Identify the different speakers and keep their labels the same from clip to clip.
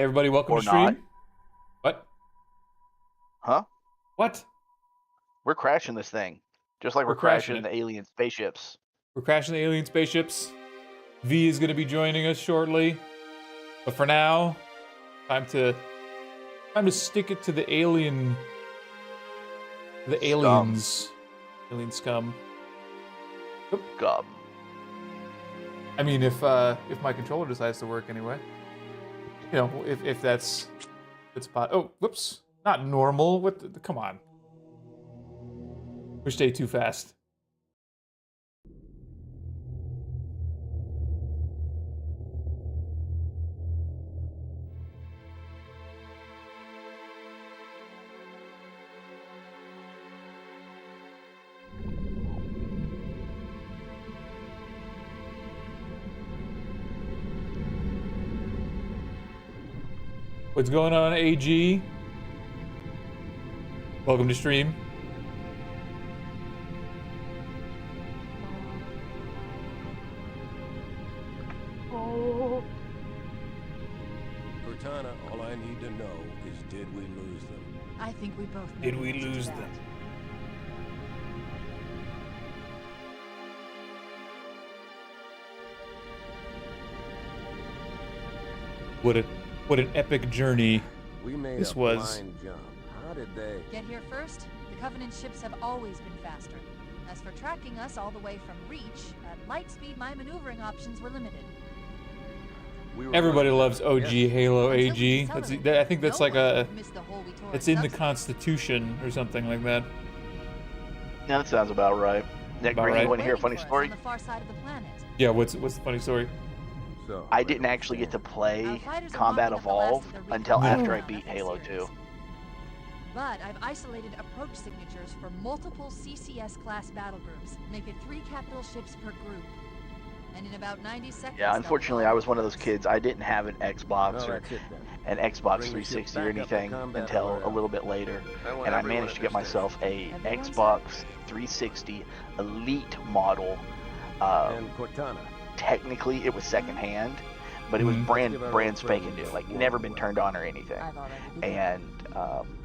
Speaker 1: Everybody, welcome to
Speaker 2: Or not.
Speaker 1: stream. What?
Speaker 2: Huh?
Speaker 1: What?
Speaker 2: We're crashing this thing. Just like
Speaker 1: We're
Speaker 2: we're
Speaker 1: crashing
Speaker 2: crashing
Speaker 1: it.
Speaker 2: the alien spaceships.
Speaker 1: We're crashing the alien spaceships. V is going to be joining us shortly. But for now, time to stick it to the alien. The
Speaker 2: Scum.
Speaker 1: aliens. Alien scum. Oop.
Speaker 2: Gum.
Speaker 1: I mean, if my controller decides to work anyway. You know, if that's oh, whoops. Not normal. What the, come on. Push stay too fast. What's going on, AG? Welcome to stream.
Speaker 3: Cortana, all I need to know is did we lose them?
Speaker 4: I think we both know
Speaker 1: Did
Speaker 4: the
Speaker 1: we
Speaker 4: answer to
Speaker 1: lose
Speaker 4: that.
Speaker 1: them? What an epic journey
Speaker 3: We made
Speaker 1: this
Speaker 3: a
Speaker 1: was.
Speaker 3: blind jump. How did they?
Speaker 4: Get here first? The Covenant ships have always been faster. As for tracking us all the way from Reach, at light speed my maneuvering options were limited.
Speaker 3: We were
Speaker 1: Everybody
Speaker 3: running
Speaker 1: loves
Speaker 3: out.
Speaker 1: OG
Speaker 3: Yes.
Speaker 1: Halo
Speaker 4: Until we
Speaker 1: AG.
Speaker 4: accelerate,
Speaker 1: I think that's
Speaker 4: no
Speaker 1: like
Speaker 4: one
Speaker 1: a.
Speaker 4: would miss the hole we tore
Speaker 1: It's
Speaker 4: at
Speaker 1: in the
Speaker 4: Subspace.
Speaker 1: Constitution or something like that.
Speaker 2: Yeah, that sounds about right. Nick,
Speaker 1: About
Speaker 2: Green,
Speaker 1: right.
Speaker 2: you want to hear a
Speaker 4: Waiting
Speaker 2: funny
Speaker 4: for us
Speaker 2: story?
Speaker 4: On the far side of the planet.
Speaker 1: Yeah. What's the funny story?
Speaker 3: So,
Speaker 2: I didn't actually get to play
Speaker 4: Our fighters are
Speaker 2: Combat
Speaker 4: mocking up the last
Speaker 2: Evolve
Speaker 4: of the recon
Speaker 2: until
Speaker 1: No.
Speaker 2: after I
Speaker 4: ground
Speaker 2: beat
Speaker 4: of that
Speaker 2: Halo
Speaker 4: series.
Speaker 2: 2.
Speaker 4: But I've isolated approach signatures for multiple CCS-class battle groups. Make it 3 capital ships per group. And in about 90 seconds...
Speaker 2: Yeah,
Speaker 4: they'll
Speaker 2: unfortunately,
Speaker 4: all
Speaker 2: I was one of those
Speaker 4: close.
Speaker 2: kids. I didn't have an
Speaker 3: Well,
Speaker 2: Xbox or
Speaker 3: that's it then.
Speaker 2: an Xbox
Speaker 3: Bring the ship
Speaker 2: 360 or
Speaker 3: back up to
Speaker 2: anything
Speaker 3: combat
Speaker 2: until
Speaker 3: or
Speaker 2: a little bit later.
Speaker 3: I want
Speaker 2: And I
Speaker 3: everyone
Speaker 2: managed to
Speaker 3: at
Speaker 2: get
Speaker 3: their
Speaker 2: myself a
Speaker 4: Everyone's
Speaker 2: Xbox 360 Elite model.
Speaker 3: And Cortana.
Speaker 2: Technically, it was secondhand, but it was
Speaker 1: Mhm.
Speaker 2: brand spanking new, like never been turned on or anything.
Speaker 4: I've already begun.
Speaker 2: And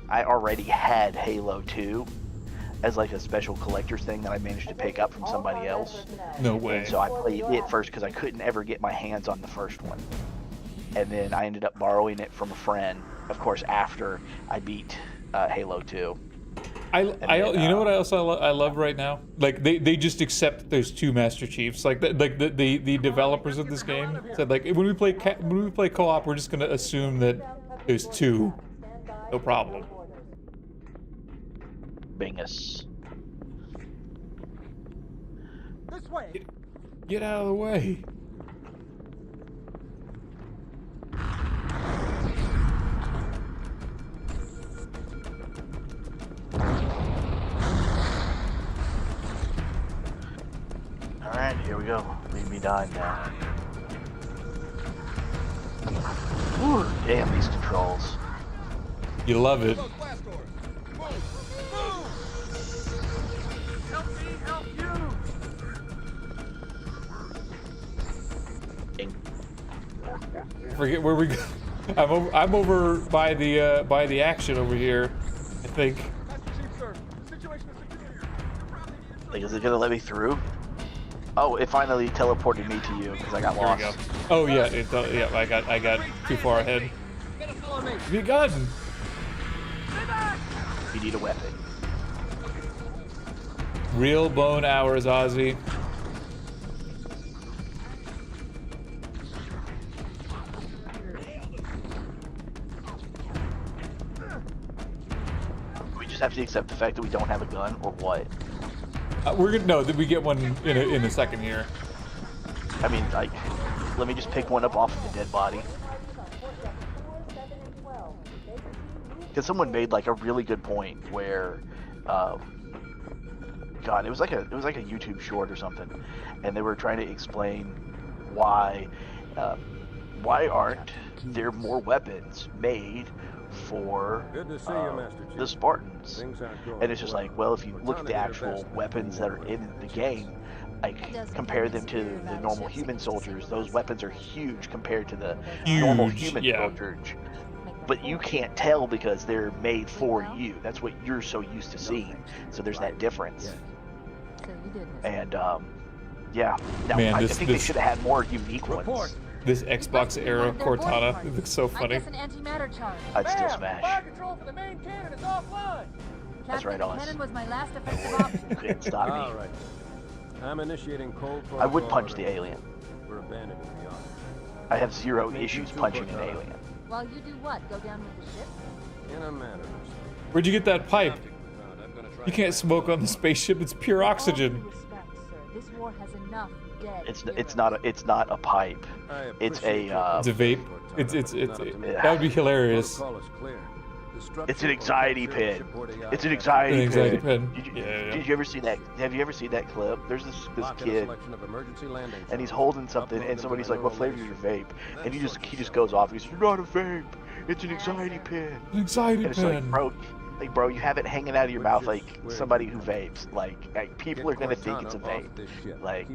Speaker 2: I already had Halo 2 as like a special collector's thing that I managed to pick up from somebody else.
Speaker 1: No way.
Speaker 2: And so I played it first because I couldn't ever get my hands on the first one. And then I ended up borrowing it from a friend, of course, after I beat Halo 2.
Speaker 1: You know what I love right now? Like they just accept that there's 2 Master Chiefs. Like the developers of this game said like when we play co-op, we're just gonna assume that there's 2. No problem.
Speaker 2: Bingus.
Speaker 3: This way.
Speaker 1: Get out of the way.
Speaker 2: Alright, here we go. Leave me dying now. Whew, damn these controls.
Speaker 1: You love it. Forget where we go. I'm over by the action over here, I think.
Speaker 2: Like, is it gonna let me through? Oh, it finally teleported me to you because I got
Speaker 1: Here we
Speaker 2: lost.
Speaker 1: go. Oh yeah, yeah. I got too far ahead. Be gun.
Speaker 2: You need a weapon.
Speaker 1: Real bone hours, Ozzy.
Speaker 2: We just have to accept the fact that we don't have a gun, or what?
Speaker 1: We're gonna no. That we get one in a second here.
Speaker 2: I mean, like, let me just pick one up off of the dead body. Because someone made like a really good point where, God, it was like a YouTube short or something, and they were trying to explain why aren't there more weapons made for
Speaker 3: Good to see you, Master Chief.
Speaker 2: the Spartans?
Speaker 3: Things aren't going
Speaker 2: And it's just
Speaker 3: well.
Speaker 2: like, well, if you look at the
Speaker 3: Cortana did her
Speaker 2: actual
Speaker 3: best.
Speaker 2: weapons that are in the game, like compare them to the normal human soldiers, those weapons are huge compared to the normal human soldiers. But you can't tell because they're made for you. That's what you're so used to seeing. So there's that difference. And yeah, now,
Speaker 1: Man,
Speaker 2: I think they should have had more unique ones.
Speaker 1: This Xbox era Cortana, it looks so funny.
Speaker 4: An antimatter charge.
Speaker 2: I'd still smash.
Speaker 3: Fire control for the main cannon is offline.
Speaker 2: That's right,
Speaker 4: Captain,
Speaker 2: Oz.
Speaker 4: cannon was my last effective option.
Speaker 2: You couldn't stop
Speaker 3: All
Speaker 2: me.
Speaker 3: right. I'm initiating cold protocol.
Speaker 2: I would punch the
Speaker 3: order.
Speaker 2: alien.
Speaker 3: We're abandoning the army.
Speaker 2: I have zero issues punching an alien.
Speaker 4: While you do what? Go down with the ship?
Speaker 3: In a matter of
Speaker 1: Where'd you get that pipe?
Speaker 3: I'm gonna try
Speaker 1: You can't smoke on the spaceship. It's pure oxygen.
Speaker 4: With all due respect, sir, this war has enough dead
Speaker 2: It's not a pipe. It's a
Speaker 1: It's a vape. That would be hilarious.
Speaker 2: It's an anxiety pin. It's an anxiety,
Speaker 1: An anxiety
Speaker 2: pin.
Speaker 1: pin.
Speaker 2: Did
Speaker 1: Yeah.
Speaker 2: you ever see that? Have you ever seen that clip? There's this kid, and he's holding something, and somebody's like, "What flavor is your vape?" And he just goes off. He's, "You're not a vape. It's an anxiety pin."
Speaker 1: An anxiety
Speaker 2: And it's
Speaker 1: pin.
Speaker 2: like, bro, you have it hanging out of your mouth like somebody who vapes. Like people are gonna think it's a vape. Like,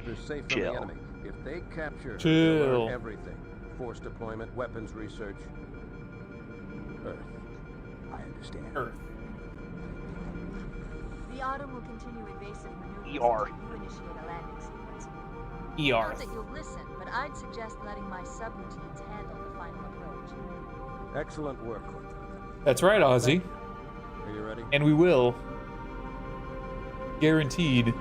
Speaker 2: chill.
Speaker 3: If they capture,
Speaker 1: Chill.
Speaker 3: they'll learn everything. Force deployment, weapons research. Earth. I understand.
Speaker 1: Earth.
Speaker 4: The Autumn will continue evasive maneuvers
Speaker 2: ER.
Speaker 4: until you initiate a landing sequence.
Speaker 1: ER.
Speaker 4: Not that you'll listen, but I'd suggest letting my subroutines handle the final approach.
Speaker 3: Excellent work, Cortana.
Speaker 1: That's right, Ozzy.
Speaker 3: Are you ready?
Speaker 1: And we will. Guaranteed.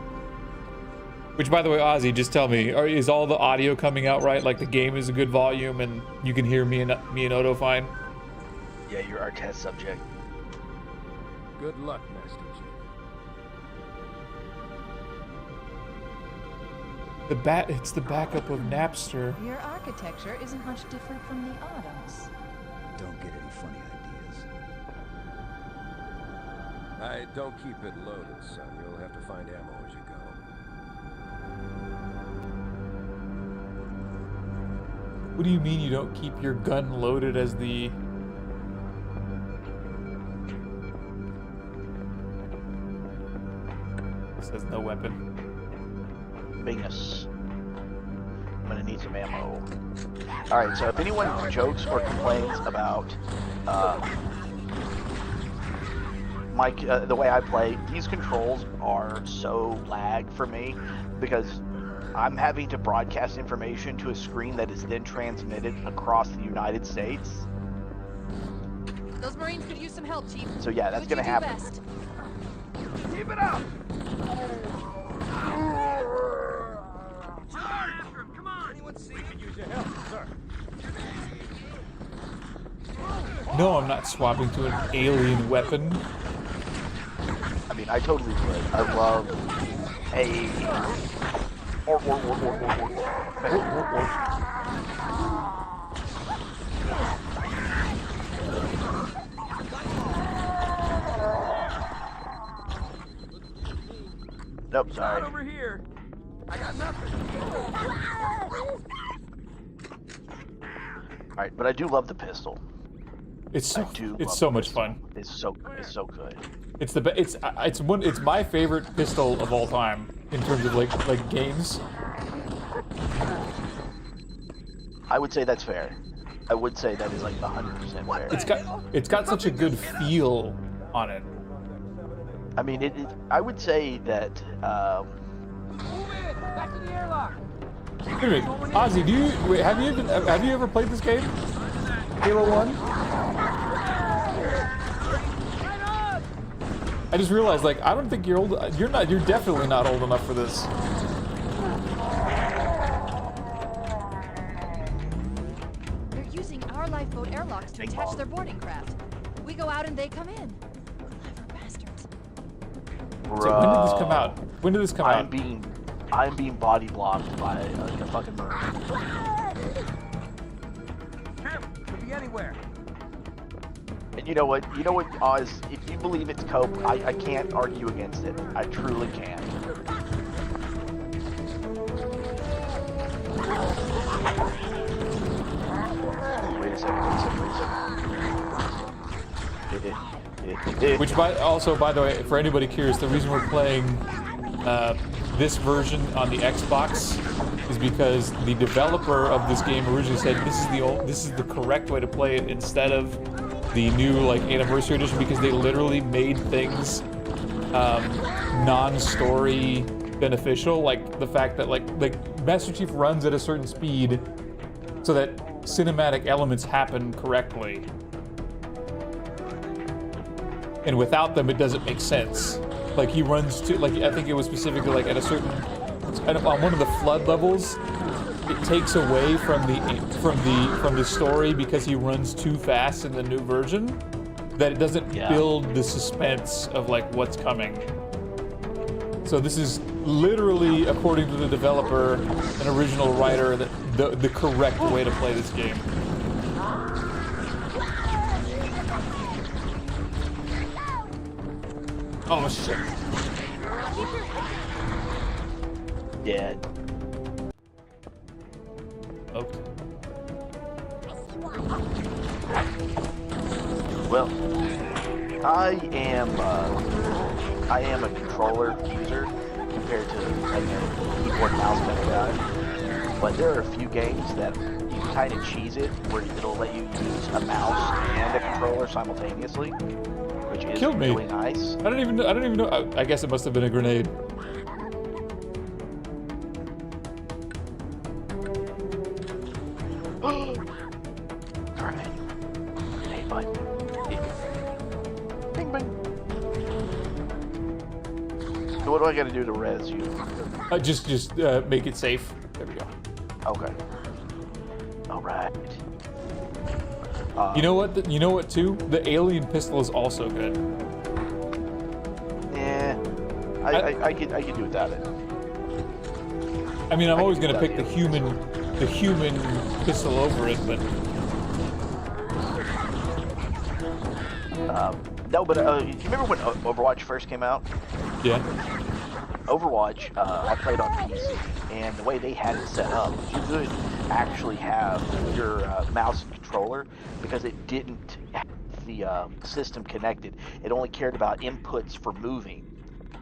Speaker 1: Which, by the way, Ozzy, just tell me, is all the audio coming out right? Like the game is a good volume, and you can hear me and Odo fine.
Speaker 2: Yeah, you're our test subject.
Speaker 3: Good luck, Master Chief.
Speaker 1: It's the backup of Napster.
Speaker 5: Your architecture isn't much different from the Autumn's.
Speaker 6: Don't get any funny ideas.
Speaker 3: I don't keep it loaded, son. You'll have to find ammo as you go.
Speaker 1: What do you mean you don't keep your gun loaded as the... It says no weapon.
Speaker 2: Bingus. I'm gonna need some ammo. Alright, so if anyone jokes or complains about the way I play, these controls are so lag for me because I'm having to broadcast information to a screen that is then transmitted across the United States.
Speaker 4: Those Marines could use some help, Chief.
Speaker 2: So yeah, that's
Speaker 4: Do what
Speaker 2: gonna
Speaker 4: you do
Speaker 2: happen.
Speaker 4: best.
Speaker 3: Keep it up!
Speaker 4: Come on!
Speaker 3: Anyone see? We could use your help, sir.
Speaker 1: No, I'm not swapping to an alien weapon.
Speaker 2: I mean, I totally would. I love a... Nope,
Speaker 3: Not
Speaker 2: sorry.
Speaker 3: over here. I got nothing.
Speaker 2: Alright, but I do love the pistol.
Speaker 1: It's
Speaker 2: I
Speaker 1: so
Speaker 2: do
Speaker 1: it's
Speaker 2: love
Speaker 1: so
Speaker 2: the
Speaker 1: much
Speaker 2: pistol.
Speaker 1: fun.
Speaker 2: It's so good.
Speaker 1: It's it's my favorite pistol of all time in terms of like games.
Speaker 2: I would say that's fair. I would say that is like 100% fair.
Speaker 1: It's got such a good feel on it.
Speaker 2: I mean, I would say that.
Speaker 3: Move in! Back to the airlock!
Speaker 1: Wait a minute, Ozzy, have you ever played this game? Halo 1? I just realized, like, I don't think you're old. You're definitely not old enough for this.
Speaker 4: They're using our lifeboat airlocks to attach their boarding craft. We go out and they come in. Clever bastards.
Speaker 1: So when did this come out? When did this come out?
Speaker 2: I'm being body blocked by a fucking Marine.
Speaker 3: Could be anywhere.
Speaker 2: And you know what, Oz? If you believe it's cope, I can't argue against it. I truly can't. Wait a second.
Speaker 1: Which, by the way, for anybody curious, the reason we're playing this version on the Xbox is because the developer of this game originally said this is the correct way to play it instead of the new like anniversary edition, because they literally made things non-story beneficial, like the fact that like Master Chief runs at a certain speed so that cinematic elements happen correctly. And without them, it doesn't make sense. Like he runs to, like I think it was specifically like at a certain, on one of the flood levels, it takes away from the story because he runs too fast in the new version, that it doesn't build the suspense of like what's coming. So this is literally, according to the developer and original writer, the correct way to play this game. Oh shit.
Speaker 2: Dead.
Speaker 1: Okay.
Speaker 2: Well, I am a controller user compared to like a keyboard mouse kind of guy. But there are a few games that you kind of cheese it where it'll let you use a mouse and a controller simultaneously, which is really nice.
Speaker 1: I don't even know. I guess it must have been a grenade.
Speaker 2: Alright. Hey, bud. Bing, bing. So what do I gotta do to res you?
Speaker 1: Just make it safe. There we go.
Speaker 2: Okay. Alright.
Speaker 1: You know what? You know what too? The alien pistol is also good.
Speaker 2: Yeah. I could do without it.
Speaker 1: I mean, I'm always gonna pick the human pistol over it, but.
Speaker 2: No, but you remember when Overwatch first came out?
Speaker 1: Yeah.
Speaker 2: Overwatch, I played on PC, and the way they had it set up, you could actually have your mouse and controller, because it didn't have the system connected. It only cared about inputs for moving.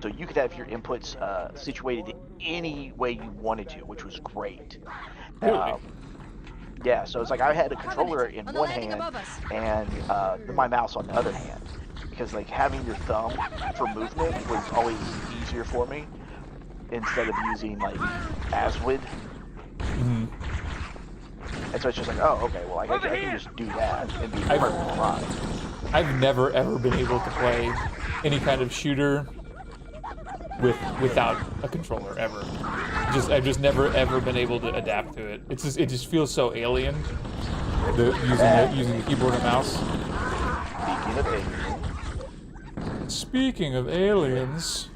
Speaker 2: So you could have your inputs situated any way you wanted to, which was great.
Speaker 1: Really?
Speaker 2: Yeah, so it's like I had a controller in one hand and my mouse on the other hand, because like having your thumb for movement was always easier for me instead of using like Aswid.
Speaker 1: Mm-hmm.
Speaker 2: And so it's just like, oh, okay, well I can just do that and be perfectly fine.
Speaker 1: I've never ever been able to play any kind of shooter without a controller ever. I've just never ever been able to adapt to it. It just feels so alien. Using the keyboard and mouse.
Speaker 2: Speaking of aliens.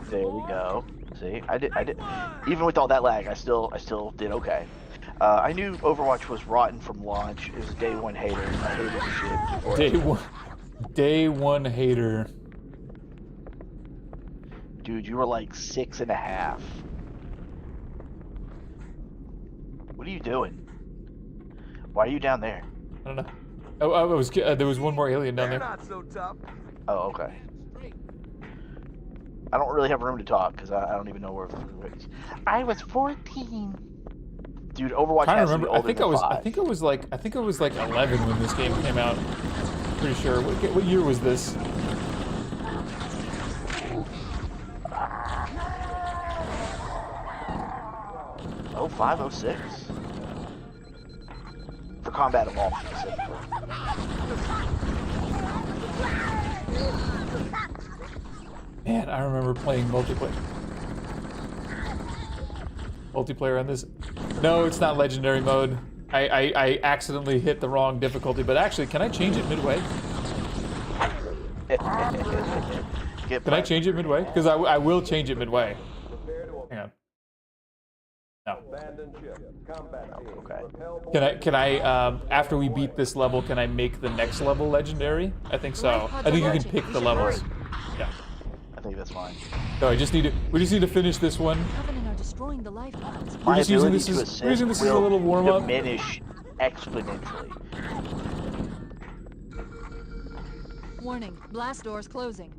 Speaker 2: There we go. See, I did. Even with all that lag, I still did okay. I knew Overwatch was rotten from launch. It was a day one hater. I hated the shit.
Speaker 1: Day one hater.
Speaker 2: Dude, you were like 6.5. What are you doing? Why are you down there?
Speaker 1: I don't know. Oh, I was. There was one more alien down there.
Speaker 3: Not so tough.
Speaker 2: Oh, okay. I don't really have room to talk because I don't even know where it is. I was 14. Dude, Overwatch has to be older than 5.
Speaker 1: I think it was like 11 when this game came out. Pretty sure. What year was this?
Speaker 2: Oh, 05, 06. For Combat Evolved specifically.
Speaker 1: Man, I remember playing multiplayer on this. No, it's not legendary mode. I accidentally hit the wrong difficulty, but actually, can I change it midway? Can I change it midway? Because I will change it midway. Hang on. No.
Speaker 2: Okay.
Speaker 1: Can I after we beat this level, can I make the next level legendary? I think so. I think you can pick the levels. Yeah.
Speaker 2: I think that's fine.
Speaker 1: So we just need to finish this one.
Speaker 4: Destroying the life pods.
Speaker 1: We're just using this as a little warm up.
Speaker 2: Diminish exponentially.
Speaker 4: Warning, blast doors closing.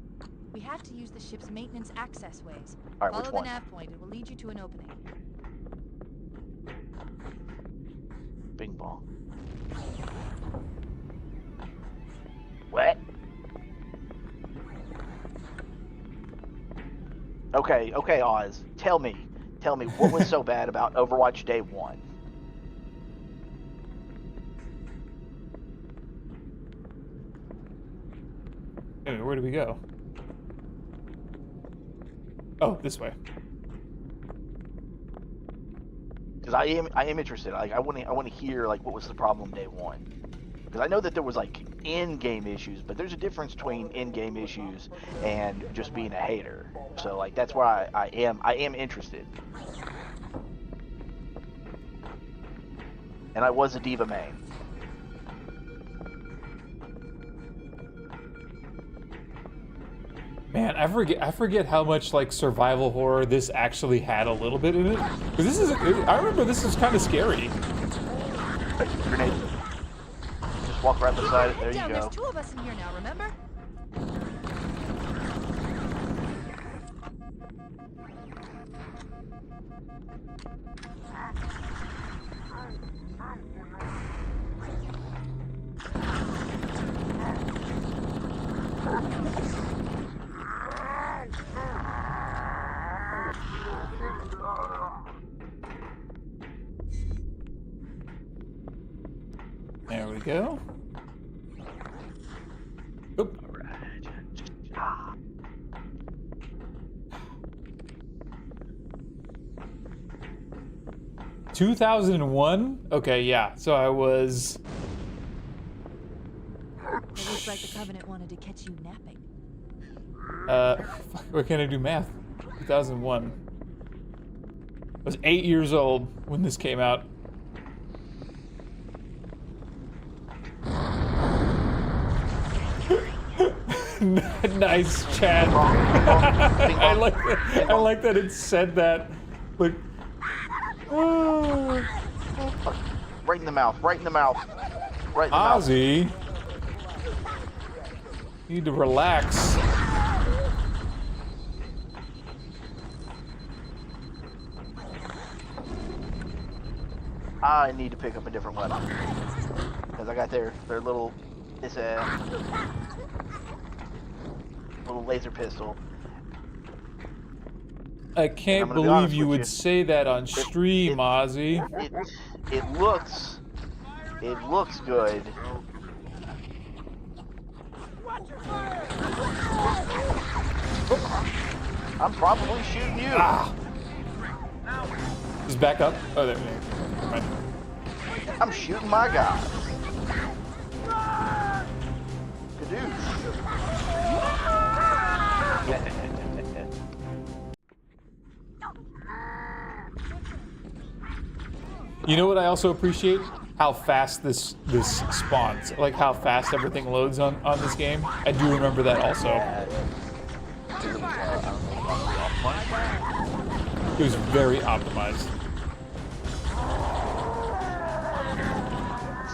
Speaker 4: We have to use the ship's maintenance access ways.
Speaker 2: All right,
Speaker 4: Follow
Speaker 2: which
Speaker 4: the
Speaker 2: one?
Speaker 4: nav point. It will lead you to an opening.
Speaker 2: Bing bong. What? Okay, Oz. Tell me, what was so bad about Overwatch Day 1?
Speaker 1: Anyway, where do we go? Oh, this way.
Speaker 2: Because I am interested. Like, I want to hear like what was the problem Day 1. Because I know that there was like in-game issues, but there's a difference between in-game issues and just being a hater. So like that's why I am interested. And I was a Diva main.
Speaker 1: Man, I forget how much like survival horror this actually had a little bit in it. Because I remember this is kind of scary.
Speaker 2: Grenade. Just walk right beside it. There you
Speaker 4: Down,
Speaker 2: go.
Speaker 4: there's 2 of us in here now, remember?
Speaker 1: There we go. Oop.
Speaker 2: All right.
Speaker 1: 2001? Okay, yeah. So I was.
Speaker 4: It looks like the Covenant wanted to catch you napping.
Speaker 1: Why can't I do math? 2001. I was 8 years old when this came out. Nice, Chad. I like that it said that. Like, oh.
Speaker 2: Right in the mouth. Right in the mouth. Right in the mouth.
Speaker 1: Ozzy, you need to relax.
Speaker 2: I need to pick up a different weapon because I got their little. It's a little laser pistol.
Speaker 1: I can't
Speaker 2: gonna be
Speaker 1: believe
Speaker 2: honest
Speaker 1: you
Speaker 2: with
Speaker 1: would
Speaker 2: you.
Speaker 1: say that on stream, Ozzy.
Speaker 2: It looks good. I'm probably shooting you.
Speaker 1: Ah. Just back up. Oh, there. Right.
Speaker 2: I'm shooting my guy.
Speaker 1: You know what I also appreciate? How fast this spawns. Like how fast everything loads on this game. I do remember that also. It was very optimized.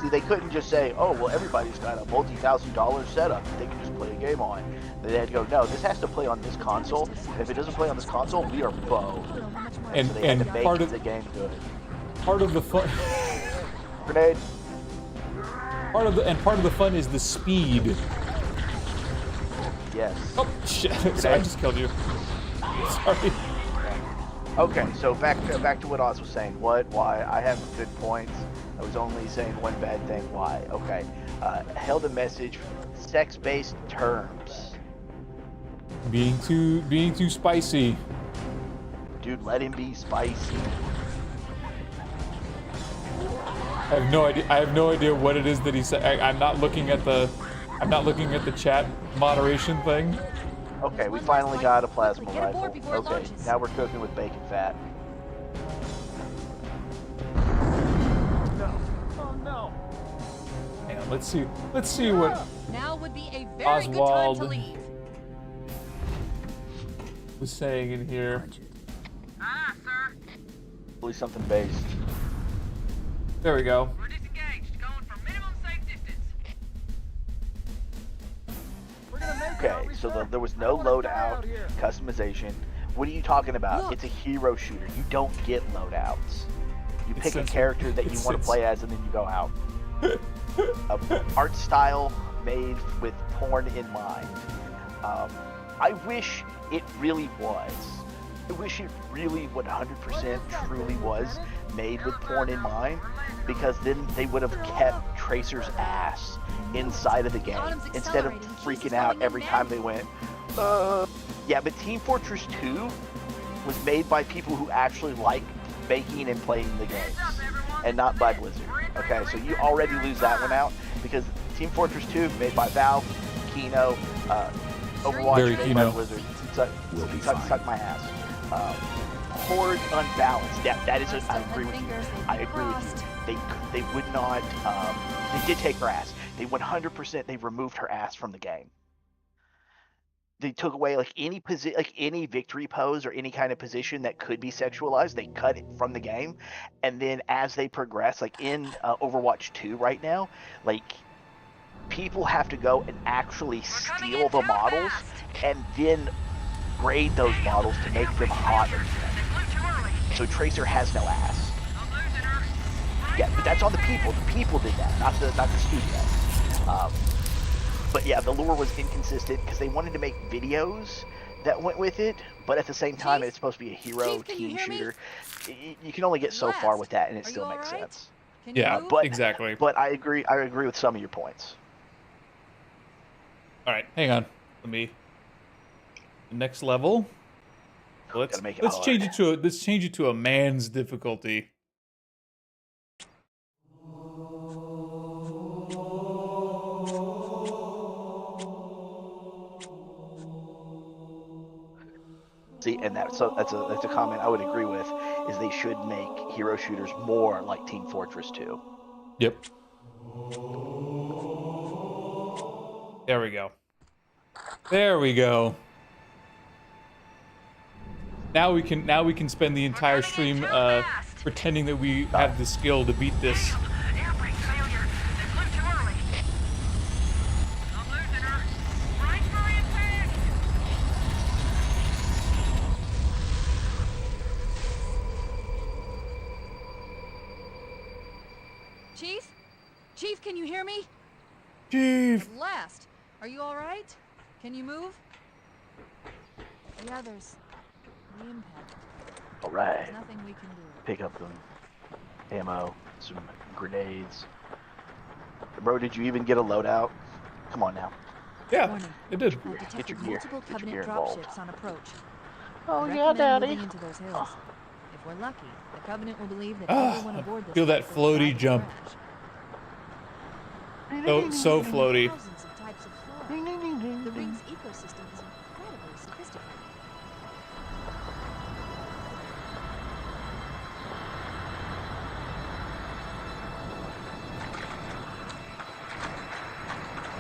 Speaker 2: See, they couldn't just say, oh, well, everybody's got a multi-$1,000 setup that they can just play a game on. They had to go, no, this has to play on this console. And if it doesn't play on this console, we are boned.
Speaker 1: And
Speaker 2: So they had to make
Speaker 1: part of
Speaker 2: the game good.
Speaker 1: part of the fun
Speaker 2: Grenade.
Speaker 1: part of the fun is the speed.
Speaker 2: Yes.
Speaker 1: Oh shit! Sorry, I just killed you. Sorry.
Speaker 2: Okay, so back to what Oz was saying. What? Why? I have good points. I was only saying one bad thing. Why? Okay. Held a message. Sex-based terms.
Speaker 1: Being too spicy.
Speaker 2: Dude, let him be spicy.
Speaker 1: I have no idea what it is that he said. I'm not looking at the chat moderation thing.
Speaker 2: Okay, we finally got a plasma rifle. Okay, now we're cooking with bacon fat.
Speaker 1: Hang on, let's see what
Speaker 4: Now would be a very good time to
Speaker 1: Oswald
Speaker 4: leave.
Speaker 1: was saying in here.
Speaker 7: Ah, sir.
Speaker 2: Probably something based.
Speaker 1: There we go.
Speaker 7: We're disengaged, going for minimum safe distance.
Speaker 3: We're gonna make
Speaker 2: Okay, so there was no loadout customization. What are you talking about?
Speaker 4: Look.
Speaker 2: It's a hero shooter. You don't get loadouts. You
Speaker 1: It's
Speaker 2: pick a
Speaker 1: censored.
Speaker 2: character that you
Speaker 1: It's
Speaker 2: want to play as, and then you go out. Art style made with porn in mind. I wish it really was. I wish it really 100% truly was made with porn in mind, because then they would have kept Tracer's ass inside of the game instead of freaking out every time they went, yeah, but Team Fortress 2 was made by people who actually like making and playing the games, and not by Blizzard. Okay, so you already lose that one out, because Team Fortress 2 made by Valve, Kino, Overwatch
Speaker 1: Very
Speaker 2: made
Speaker 1: Kino.
Speaker 2: by Blizzard. Suck my ass. Horde Unbalanced. That is. I agree with you. I agree with you. They would not. They did take her ass. They 100%. They removed her ass from the game. They took away like any victory pose or any kind of position that could be sexualized. They cut it from the game, and then as they progress, like in Overwatch 2 right now, like people have to go and actually steal the models and then grade those models to make them hot again. So Tracer has no ass. Yeah, but that's on the people. The people did that, not the studio. But yeah, the lore was inconsistent because they wanted to make videos that went with it, but at the same time, it's supposed to be a hero team shooter. You can only get so far with that, and it still makes sense.
Speaker 1: Yeah, exactly.
Speaker 2: But I agree with some of your points.
Speaker 1: All right, hang on. Let me. Next level. Let's change it to a man's difficulty.
Speaker 2: See, and that's a comment I would agree with, is they should make hero shooters more like Team Fortress 2.
Speaker 1: Yep. There we go. There we go. Now we can spend the entire stream pretending that we have the skill to beat this.
Speaker 4: Chief, can you hear me?
Speaker 1: Chief!
Speaker 4: Last. Are you all right? Can you move?
Speaker 5: The others. The impact.
Speaker 2: All right.
Speaker 4: There's nothing we can do.
Speaker 2: Pick up some ammo, some grenades. Bro, did you even get a loadout? Come on now.
Speaker 1: Yeah, it did.
Speaker 2: Get your gear.
Speaker 4: Multiple
Speaker 2: Get your
Speaker 4: Covenant
Speaker 2: gear
Speaker 4: dropships
Speaker 2: involved.
Speaker 4: on approach.
Speaker 2: Oh
Speaker 4: I
Speaker 2: yeah,
Speaker 4: recommend
Speaker 2: Daddy.
Speaker 4: moving into those hills. If we're lucky, the Covenant will believe that
Speaker 1: Ah,
Speaker 4: everyone aboard this
Speaker 1: feel that
Speaker 4: ship will
Speaker 1: floaty
Speaker 4: survive the
Speaker 1: jump.
Speaker 4: crash.
Speaker 1: So floaty.
Speaker 5: Thousands of types of flora. The ring's ecosystem is incredibly sophisticated.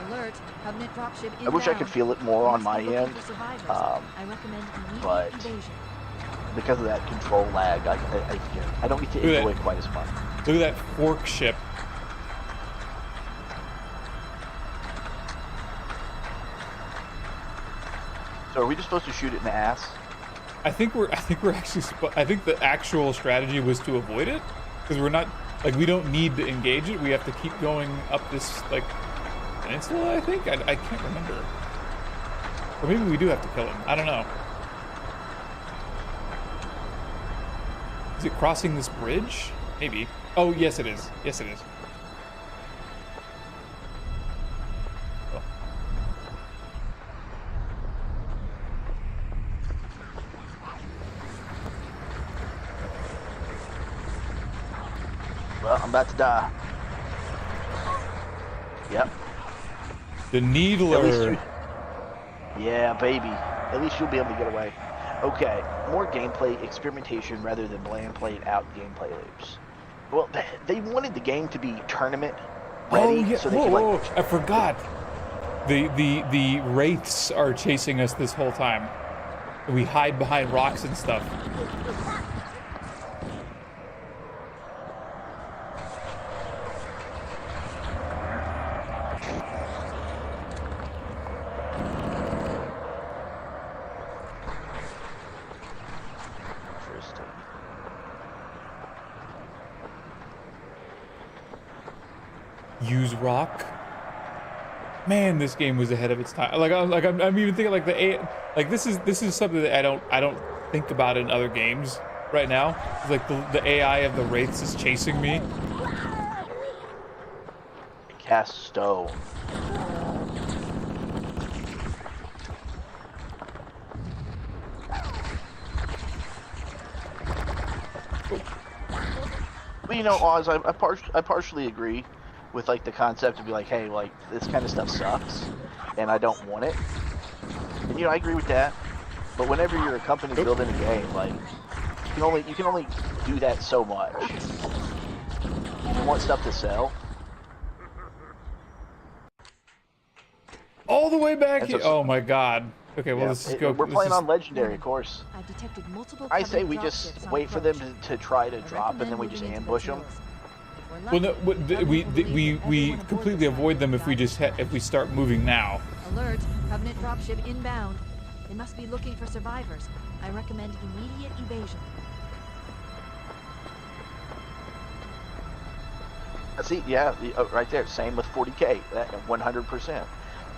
Speaker 4: Alert! Covenant dropship inbound.
Speaker 2: I wish I could feel it more on
Speaker 4: Must
Speaker 2: my
Speaker 4: be looking
Speaker 2: end,
Speaker 4: for survivors.
Speaker 2: I
Speaker 4: recommend immediate
Speaker 2: but
Speaker 4: evasion.
Speaker 2: because of that control lag, I don't get to
Speaker 1: Look at
Speaker 2: enjoy
Speaker 1: that.
Speaker 2: it quite as much.
Speaker 1: Look at that fork ship.
Speaker 2: So are we just supposed to shoot it in the ass?
Speaker 1: I think we're actually. I think the actual strategy was to avoid it, because we're not like we don't need to engage it. We have to keep going up this like peninsula. I think I can't remember. Or maybe we do have to kill him. I don't know. Is it crossing this bridge? Maybe. Oh yes, it is. Yes, it is. Oh.
Speaker 2: Well, I'm about to die. Yep.
Speaker 1: The
Speaker 2: At least
Speaker 1: Needler.
Speaker 2: yeah, baby. At least you'll be able to get away. Okay, more gameplay experimentation rather than bland played out gameplay loops. Well, they wanted the game to be tournament ready,
Speaker 1: Oh yeah.
Speaker 2: so they
Speaker 1: Whoa,
Speaker 2: could
Speaker 1: whoa,
Speaker 2: like.
Speaker 1: whoa. I forgot. The wraiths are chasing us this whole time. We hide behind rocks and stuff. use rock. Man, this game was ahead of its time. I'm even thinking like this is something that I don't think about in other games right now. It's like the AI of the wraiths is chasing me.
Speaker 2: Cast stone. Well, you know, Oz, I partially agree with like the concept to be like, hey, like this kind of stuff sucks, and I don't want it. And you know, I agree with that. But whenever you're a company building a game, like you can only do that so much. You want stuff to sell.
Speaker 1: All the way back here. Oh my god. Okay, well, let's just go.
Speaker 2: We're playing on Legendary, of course.
Speaker 5: I've detected multiple
Speaker 2: I say we
Speaker 5: drop
Speaker 2: just
Speaker 5: ships on
Speaker 2: wait for them
Speaker 5: approach.
Speaker 2: to try to
Speaker 5: I
Speaker 2: drop, and then
Speaker 5: recommend
Speaker 2: we just
Speaker 5: moving into
Speaker 2: ambush
Speaker 5: those
Speaker 2: them.
Speaker 5: hills. If we're
Speaker 1: Well, no,
Speaker 5: lucky,
Speaker 1: we completely avoid them if we start moving now.
Speaker 4: Alert! Covenant dropship inbound. They must be looking for survivors. I recommend immediate evasion.
Speaker 2: See, yeah, right there. Same with 40K. That 100%.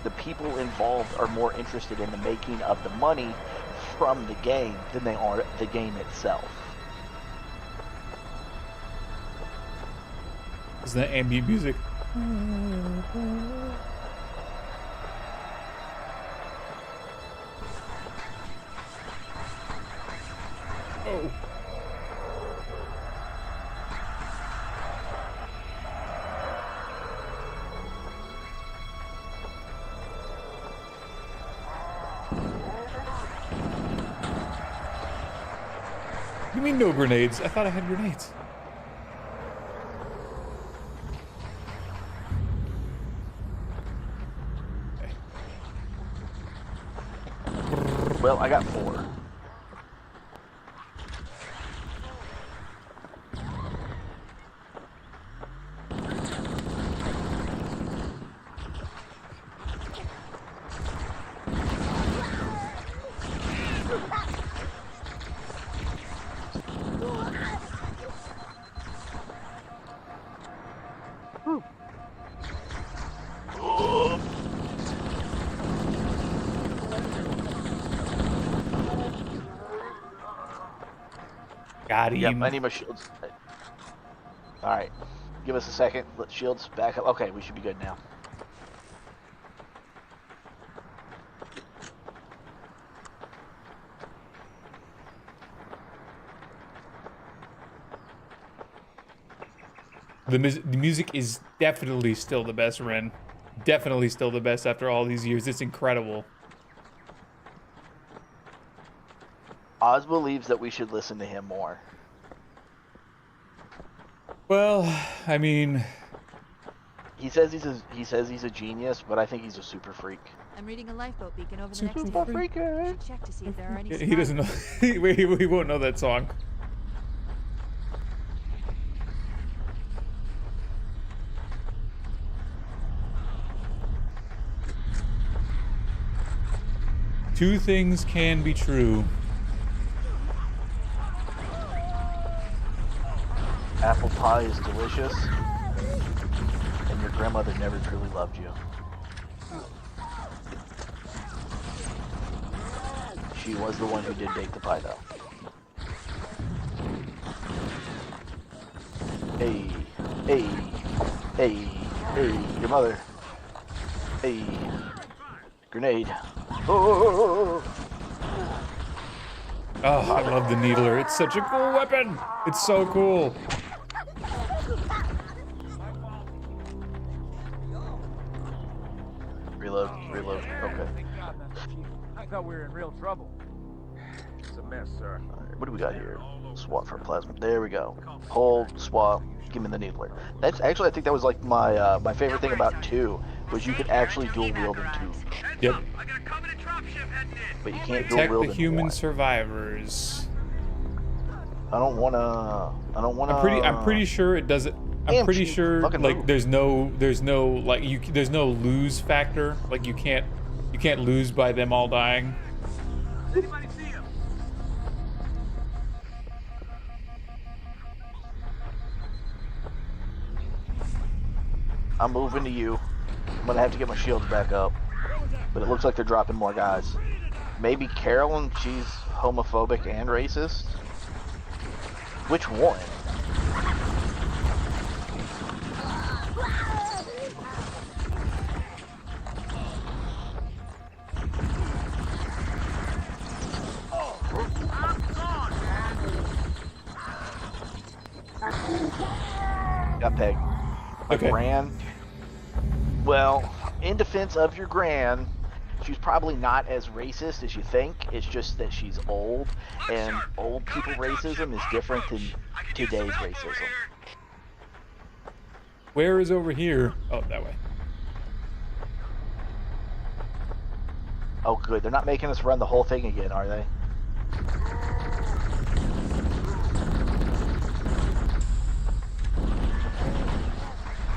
Speaker 2: The people involved are more interested in the making of the money from the game than they are the game itself.
Speaker 1: Isn't that ambient music? Oh. You mean no grenades? I thought I had grenades.
Speaker 2: Well, I got 4.
Speaker 1: Got him.
Speaker 2: Yep, I need my shields. Alright. Give us a second. Let shields back up. Okay, we should be good now.
Speaker 1: The music is definitely still the best, Ren. Definitely still the best after all these years. It's incredible.
Speaker 2: Oz believes that we should listen to him more.
Speaker 1: Well, I mean,
Speaker 2: He says he's a genius, but I think he's a super freak.
Speaker 4: I'm reading a lifeboat beacon over the
Speaker 1: Super
Speaker 4: next hill.
Speaker 1: freak.
Speaker 4: We should check to see if there are any
Speaker 1: he doesn't know. He won't know that song. Two things can be true.
Speaker 2: Apple pie is delicious, and your grandmother never truly loved you. She was the one who did bake the pie, though. Hey, hey, hey, hey, your mother. Hey, grenade. Oh!
Speaker 1: Oh, I love the needler. It's such a cool weapon. It's so cool.
Speaker 2: Reload, reload. Okay.
Speaker 3: Thank God, Master Chief. I thought we were in real trouble. It's a mess, sir.
Speaker 2: Alright, what do we got here? Swap for plasma. There we go. Hold, swap, give me the needler. That's actually, I think that was like my my favorite thing about 2 was you could actually dual wield in 2,
Speaker 1: Yep.
Speaker 7: I got a Covenant dropship heading in.
Speaker 2: but you can't dual
Speaker 1: Protect
Speaker 2: wield
Speaker 1: the
Speaker 2: in
Speaker 1: human
Speaker 2: 1.
Speaker 1: survivors.
Speaker 2: I don't wanna.
Speaker 1: I'm pretty sure it doesn't. I'm
Speaker 2: Damn,
Speaker 1: pretty
Speaker 2: Chief,
Speaker 1: sure
Speaker 2: fucking
Speaker 1: like
Speaker 2: move.
Speaker 1: there's no like there's no lose factor. Like you can't lose by them all dying.
Speaker 7: Anybody see him?
Speaker 2: I'm moving to you. I'm gonna have to get my shields back up. But it looks like they're dropping more guys. Maybe Carolyn, she's homophobic and racist? Which one? Got pegged. My
Speaker 1: Okay.
Speaker 2: gran. Well, in defense of your gran, she's probably not as racist as you think. It's just that she's old, and old people racism is different than today's racism.
Speaker 1: Where is over here? Oh, that way.
Speaker 2: Oh, good. They're not making us run the whole thing again, are they?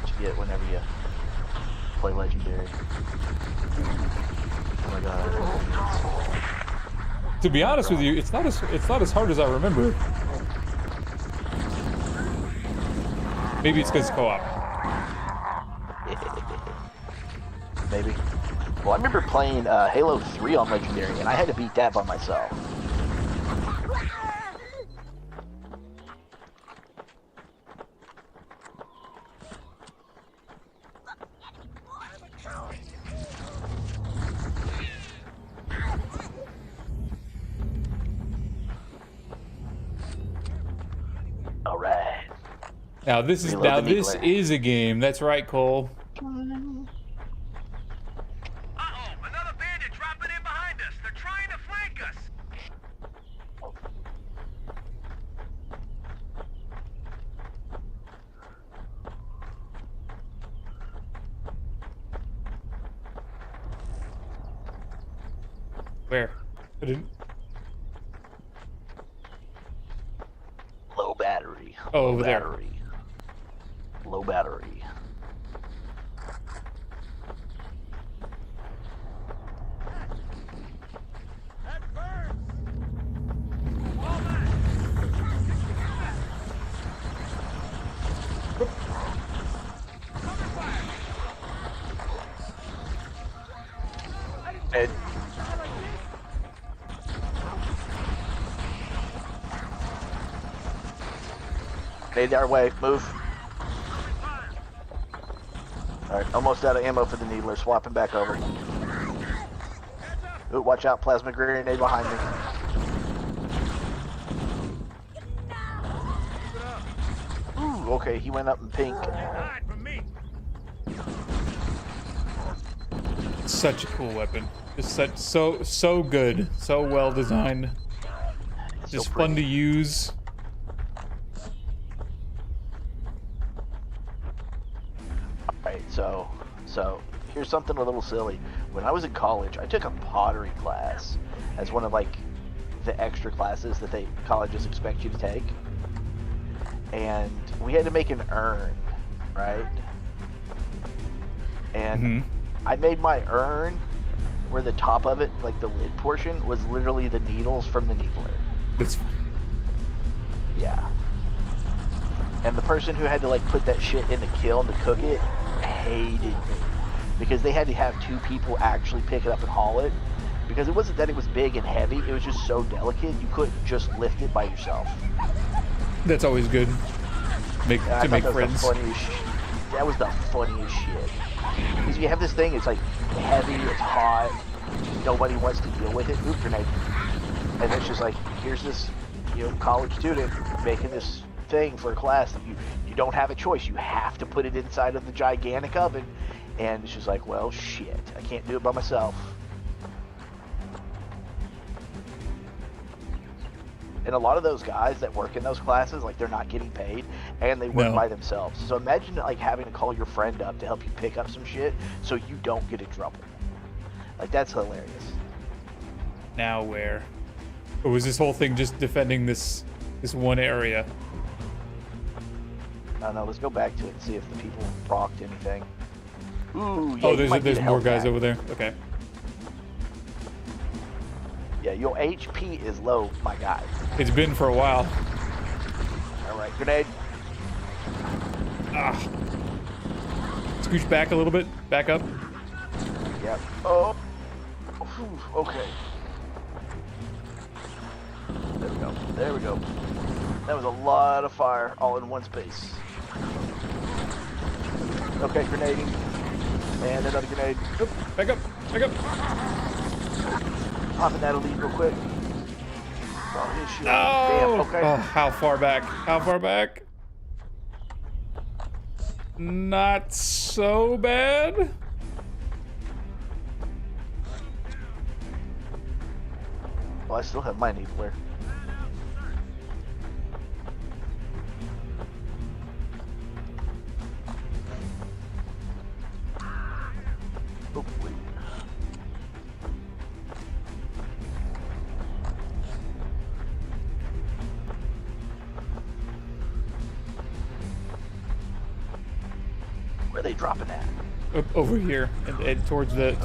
Speaker 2: What you get whenever you play Legendary. Oh my god.
Speaker 1: To be honest with you, it's not as hard as I remember. Maybe it's because it's co-op.
Speaker 2: Maybe. Well, I remember playing Halo 3 on Legendary, and I had to beat that by myself. All right.
Speaker 1: Now this is a game. That's right, Cole.
Speaker 7: Uh-oh, another bandit dropping in behind us. They're trying to flank us.
Speaker 1: Where? I didn't.
Speaker 2: Low battery.
Speaker 1: Oh,
Speaker 2: Low
Speaker 1: over there.
Speaker 2: battery. Low battery. Ed. Made our way. Move. Alright, almost out of ammo for the needler. Swapping back over. Ooh, watch out. Plasma grenade behind me. Ooh, okay. He went up in pink.
Speaker 7: Hide from me.
Speaker 1: Such a cool weapon. Just so good. So well designed. Just fun to use.
Speaker 2: Alright, so here's something a little silly. When I was in college, I took a pottery class as one of like the extra classes that colleges expect you to take. And we had to make an urn, right? And I made my urn where the top of it, like the lid portion, was literally the needles from the needler.
Speaker 1: It's
Speaker 2: Yeah. And the person who had to like put that shit in the kiln to cook it hated me. Because they had to have two people actually pick it up and haul it. Because it wasn't that it was big and heavy, it was just so delicate, you couldn't just lift it by yourself.
Speaker 1: That's always good. To make friends.
Speaker 2: That was the funniest shit. Because you have this thing, it's like heavy, it's hot, nobody wants to deal with it. Oop, grenade. And it's just like, here's this, college student making this thing for a class that you don't have a choice. You have to put it inside of the gigantic oven. And it's just like, well, shit, I can't do it by myself. And a lot of those guys that work in those classes, like, they're not getting paid, and they work by themselves. So imagine, like, having to call your friend up to help you pick up some shit so you don't get in trouble. Like, that's hilarious.
Speaker 1: Now where? Or was this whole thing just defending this one area?
Speaker 2: I don't know, let's go back to it and see if the people procced anything. Ooh, yeah,
Speaker 1: Oh, there's more guys over there. Okay.
Speaker 2: Yeah, your HP is low, my guy.
Speaker 1: It's been for a while.
Speaker 2: All right, grenade.
Speaker 1: Ah. scooch back a little bit. Back up.
Speaker 2: Yep. Oh. Whew, okay. There we go. There we go. That was a lot of fire all in one space. Okay, grenading. And another grenade.
Speaker 1: Oop, back up. Back up.
Speaker 2: Popping that elite real quick. Oh, his shield.
Speaker 1: No!
Speaker 2: Damn, okay.
Speaker 1: Oh, how far back? How far back? Not so bad.
Speaker 2: Well, I still have my needler. Oh, wait. Where are they dropping at?
Speaker 1: Up over here and towards the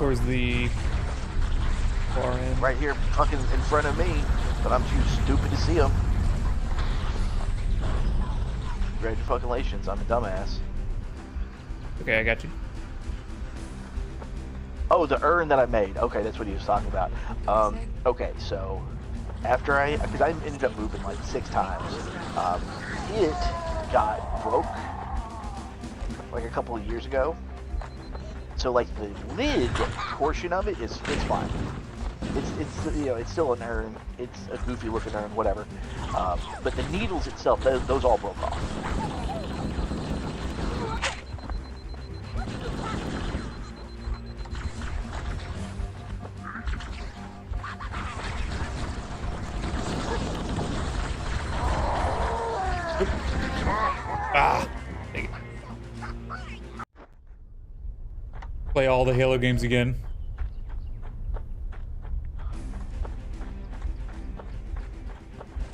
Speaker 1: far end.
Speaker 2: Right here, fucking in front of me, but I'm too stupid to see them. Congratulations, I'm a dumbass.
Speaker 1: Okay, I got you.
Speaker 2: Oh, the urn that I made. Okay, that's what he was talking about. Okay, so after because I ended up moving like 6 times, it got broke like a couple of years ago. So like the lid portion of it it's fine. It's you know, it's still an urn. It's a goofy looking urn, whatever. But the needles itself, those all broke off.
Speaker 1: Ah, dang it. Play all the Halo games again.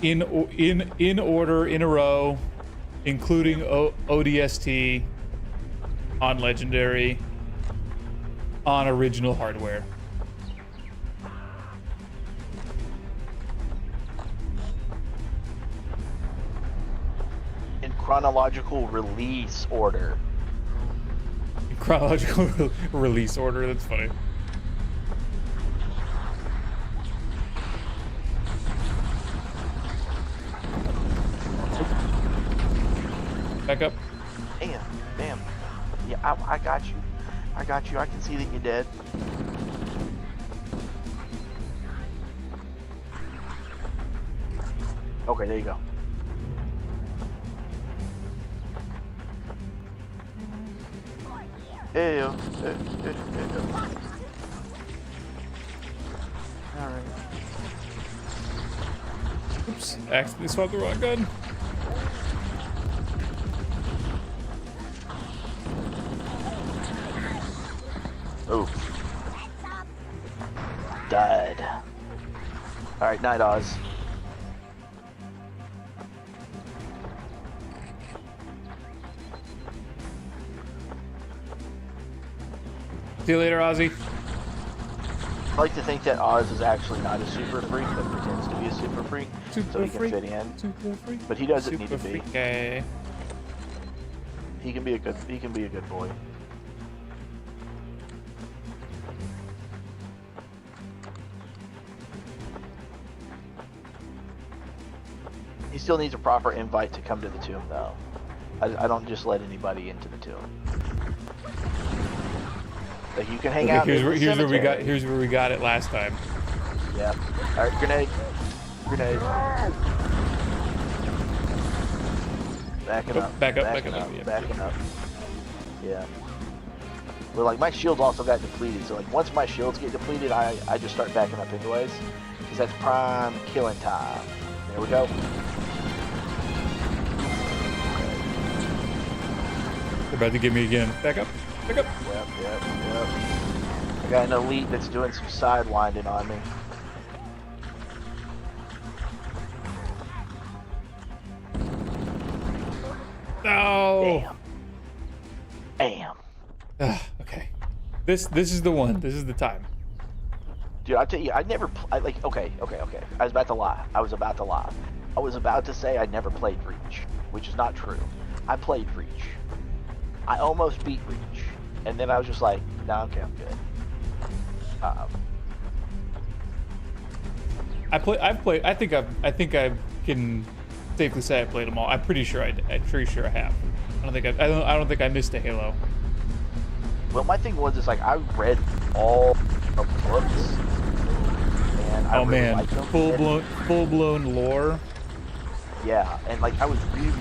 Speaker 1: In order, in a row, including ODST on Legendary, on original hardware.
Speaker 2: In chronological release order.
Speaker 1: Chronological release order, that's funny. Back up.
Speaker 2: Damn. Yeah, I got you. I got you. I can see that you're dead. Okay, there you go. There you go. Alright.
Speaker 1: Oops, accidentally swapped the wrong gun.
Speaker 2: Oh. Died. Alright, night Oz.
Speaker 1: See you later, Ozzy.
Speaker 2: I like to think that Oz is actually not a super freak, but pretends to be a super freak, so he can fit in.
Speaker 1: Super freak.
Speaker 2: But he doesn't need to be.
Speaker 1: Okay.
Speaker 2: He can be a good boy. He still needs a proper invite to come to the tomb, though. I don't just let anybody into the tomb. Like you can hang out.
Speaker 1: Here's where we got it last time.
Speaker 2: Yeah. All right, grenade. Backing up.
Speaker 1: Back up. Yeah.
Speaker 2: Backing up. Yeah. Well, like my shields also got depleted, so like once my shields get depleted, I just start backing up anyways, because that's prime killing time. There we go.
Speaker 1: They're about to get me again. Back up.
Speaker 2: Yep. I got an elite that's doing some sidewinding on me.
Speaker 1: No.
Speaker 2: Damn.
Speaker 1: Okay. This is the one. This is the time.
Speaker 2: Dude, I tell you, okay. I was about to lie. I was about to say I never played Reach, which is not true. I played Reach. I almost beat Reach. And then I was just like, nah, okay, I'm good.
Speaker 1: I think I can safely say I played them all. I'm pretty sure I have. I don't think I missed a Halo.
Speaker 2: Well, my thing was, is like I read all of the books, and I really liked them.
Speaker 1: full blown lore.
Speaker 2: Yeah, and like I was really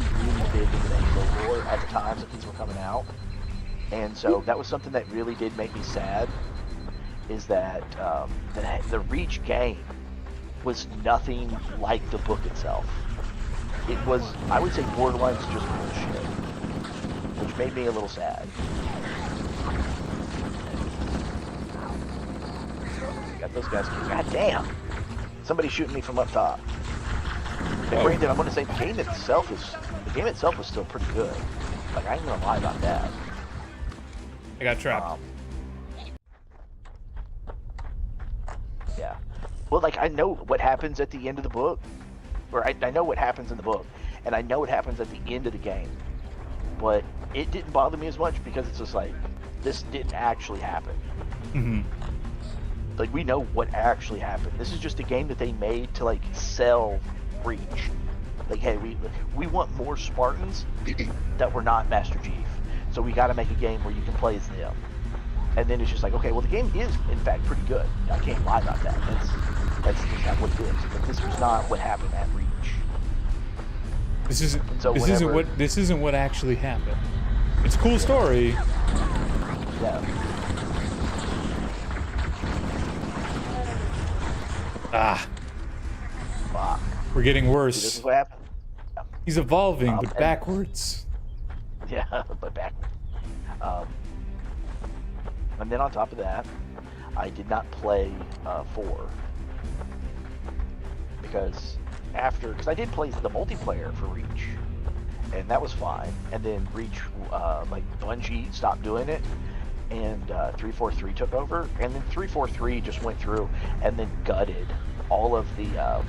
Speaker 2: big into the Halo lore at the times that these were coming out, and so that was something that really did make me sad. Is that the Reach game was nothing like the book itself. It was, I would say, borderline just bullshit, which made me a little sad. Got those guys. God damn! Somebody's shooting me from up top. And granted, I'm going to say the game itself was still pretty good. Like, I ain't gonna lie about that.
Speaker 1: I got trapped.
Speaker 2: Yeah. Well, like, I know what happens at the end of the book, or I know what happens in the book, and I know what happens at the end of the game, but it didn't bother me as much because it's just like, this didn't actually happen.
Speaker 1: Mm-hmm.
Speaker 2: Like, we know what actually happened. This is just a game that they made to, like, sell Reach. Like, hey, we want more Spartans that were not Master Chief, so we got to make a game where you can play as them. And then it's just like, okay, well, the game is, in fact, pretty good. I can't lie about that. That's just not what it is. But this was not what happened at Reach.
Speaker 1: This isn't what actually happened. It's a cool story.
Speaker 2: Yeah.
Speaker 1: Ah.
Speaker 2: Fuck.
Speaker 1: We're getting worse.
Speaker 2: This is what happened. Yeah.
Speaker 1: He's evolving, but backwards.
Speaker 2: Yeah, but backwards. And then on top of that, I did not play 4 because I did play the multiplayer for Reach, and that was fine. And then Reach, like Bungie stopped doing it, and 343 took over, and then 343 just went through and then gutted all of the, I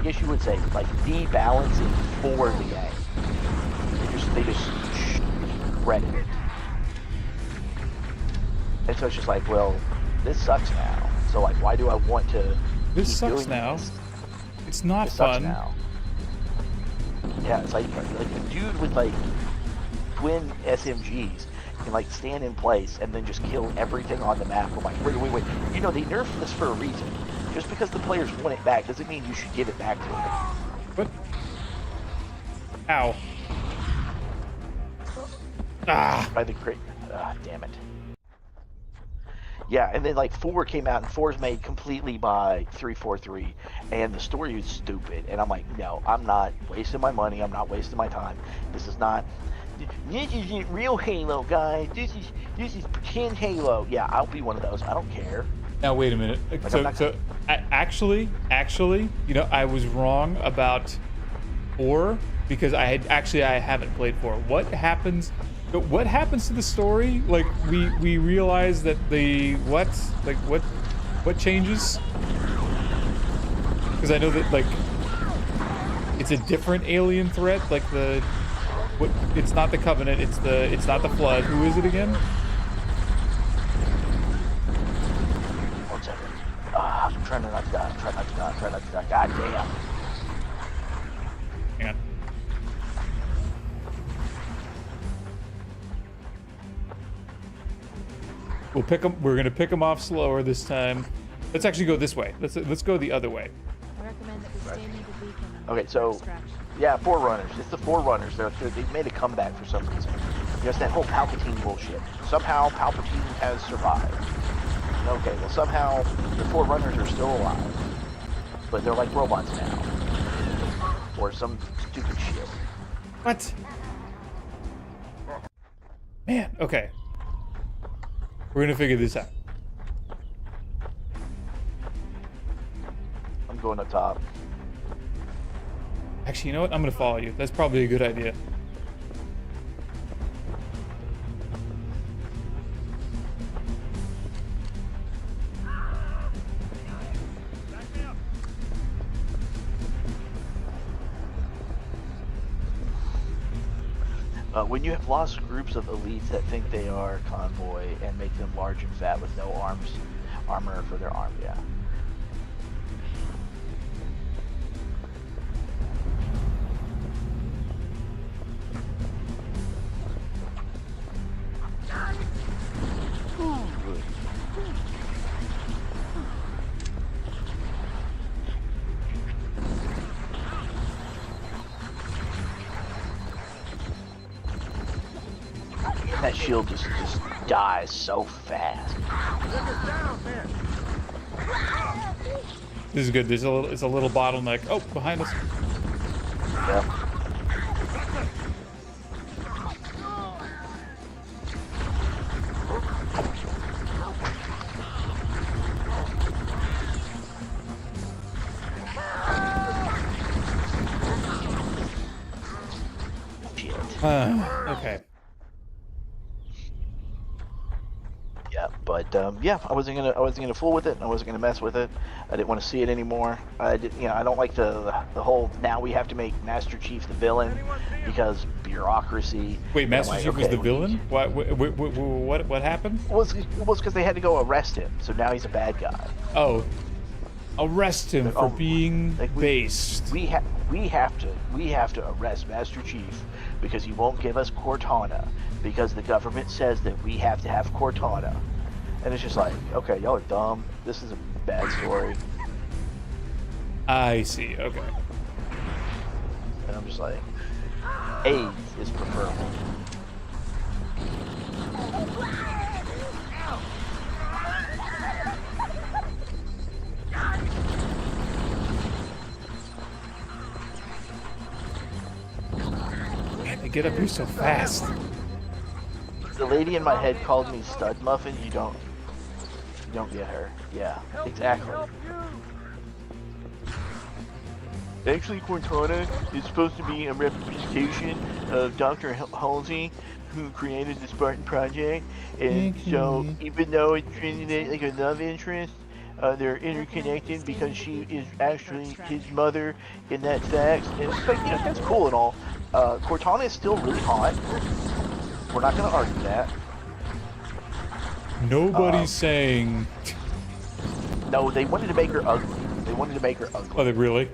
Speaker 2: guess you would say, like debalancing for the game. They just shredded it. And so it's just like, well, this sucks now. So like, why do I want to?
Speaker 1: This
Speaker 2: keep
Speaker 1: sucks
Speaker 2: doing
Speaker 1: now.
Speaker 2: This?
Speaker 1: It's not
Speaker 2: This
Speaker 1: fun.
Speaker 2: sucks now. Yeah, it's like the dude with like twin SMGs can like stand in place and then just kill everything on the map. I'm like, wait. You know, they nerfed this for a reason. Just because the players want it back doesn't mean you should give it back to them.
Speaker 1: What? Ow. Ah.
Speaker 2: By the great, damn it. Yeah, and then like 4 came out, and 4 is made completely by 343, and the story is stupid. And I'm like, no, I'm not wasting my money. I'm not wasting my time. This isn't real Halo, guys. This is pretend Halo. Yeah, I'll be one of those. I don't care.
Speaker 1: Now wait a minute. Actually, you know, I was wrong about 4 because I haven't played 4. What happens to the story? Like we realize that what changes? Because I know that like it's a different alien threat. Like it's not the Covenant. It's not the Flood. Who is it again?
Speaker 2: One second. I'm trying not to die. Try not to die. God damn.
Speaker 1: Hang on. We're gonna pick them off slower this time. Let's actually go this way. Let's go the other way.
Speaker 5: I recommend that we stay near the beacon.
Speaker 2: Okay, so yeah, Forerunners. It's the Forerunners. They've made a comeback for some reason. Just that whole Palpatine bullshit. Somehow Palpatine has survived. Okay, well somehow the Forerunners are still alive, but they're like robots now, or some stupid shit.
Speaker 1: What? Man. Okay. We're gonna figure this out.
Speaker 2: I'm going up top.
Speaker 1: Actually, you know what? I'm gonna follow you. That's probably a good idea.
Speaker 2: When you have lost groups of elites that think they are convoy and make them large and fat with no armor for their arm, yeah. That shield just dies so fast.
Speaker 1: This is good. It's a little bottleneck. Oh, behind us.
Speaker 2: Yep.
Speaker 1: Okay.
Speaker 2: Yeah, but yeah, I wasn't gonna fool with it. I wasn't gonna mess with it. I didn't want to see it anymore. I don't like the whole now we have to make Master Chief the villain because bureaucracy.
Speaker 1: Wait, Master
Speaker 2: like,
Speaker 1: Chief was
Speaker 2: okay,
Speaker 1: the villain? What happened?
Speaker 2: Well, it's because they had to go arrest him, so now he's a bad guy.
Speaker 1: Oh, arrest him for being
Speaker 2: like
Speaker 1: based.
Speaker 2: We have to arrest Master Chief because he won't give us Cortana because the government says that we have to have Cortana, and it's just like, okay, y'all are dumb. This is a bad story.
Speaker 1: I see. Okay.
Speaker 2: And I'm just like, AIDS is preferable.
Speaker 1: Man, they get up here so fast.
Speaker 2: The lady in my head called me stud muffin. You don't get her. Yeah, exactly. Actually, Cortana is supposed to be a representation of Dr. Halsey, who created the Spartan Project, and so even though it's treated like a love interest, they're interconnected because she is actually his mother in that fact. And it's like, that's cool and all. Cortana is still really hot. We're not going to argue that.
Speaker 1: Nobody's saying.
Speaker 2: No, they wanted to make her ugly.
Speaker 1: Oh, they really?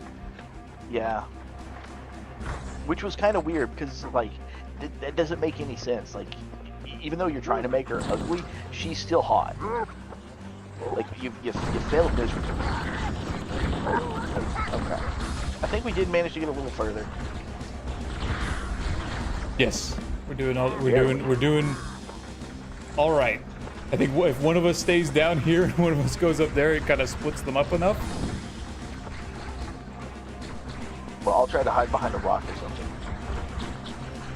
Speaker 2: Yeah. Which was kind of weird because, like, that doesn't make any sense. Like, even though you're trying to make her ugly, she's still hot. Like, you failed miserably. Okay. I think we did manage to get a little further.
Speaker 1: Yes. We're doing all right. I think if one of us stays down here and one of us goes up there, it kind of splits them up enough.
Speaker 2: Well, I'll try to hide behind a rock or something.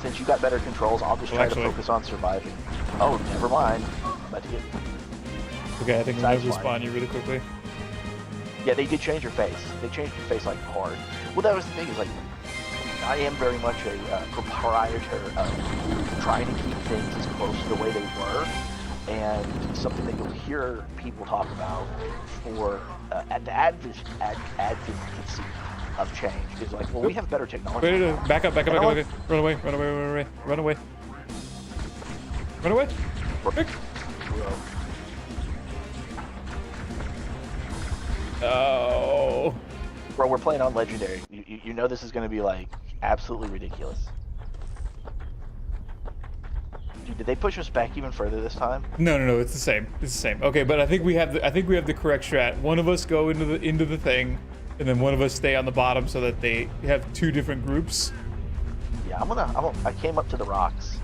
Speaker 2: Since you got better controls, I'll just try to focus on surviving. Oh, never mind. I'm about to get...
Speaker 1: Okay, I think I'm going to respawn you really quickly.
Speaker 2: Yeah, they did change your face. They changed your face, like, hard. Well, that was the thing, is like, I am very much a proprietor of trying to keep things as close to the way they were, and something that you'll hear people talk about for at the advocacy of change is like, well, we have better technology.
Speaker 1: Wait, back up. Run away. Quick. Oh.
Speaker 2: Bro, we're playing on Legendary. You know this is going to be, like, absolutely ridiculous. Dude, did they push us back even further this time?
Speaker 1: No, it's the same. Okay, but I think we have the correct strat. One of us go into the thing, and then one of us stay on the bottom so that they have two different groups.
Speaker 2: Yeah, I came up to the rocks.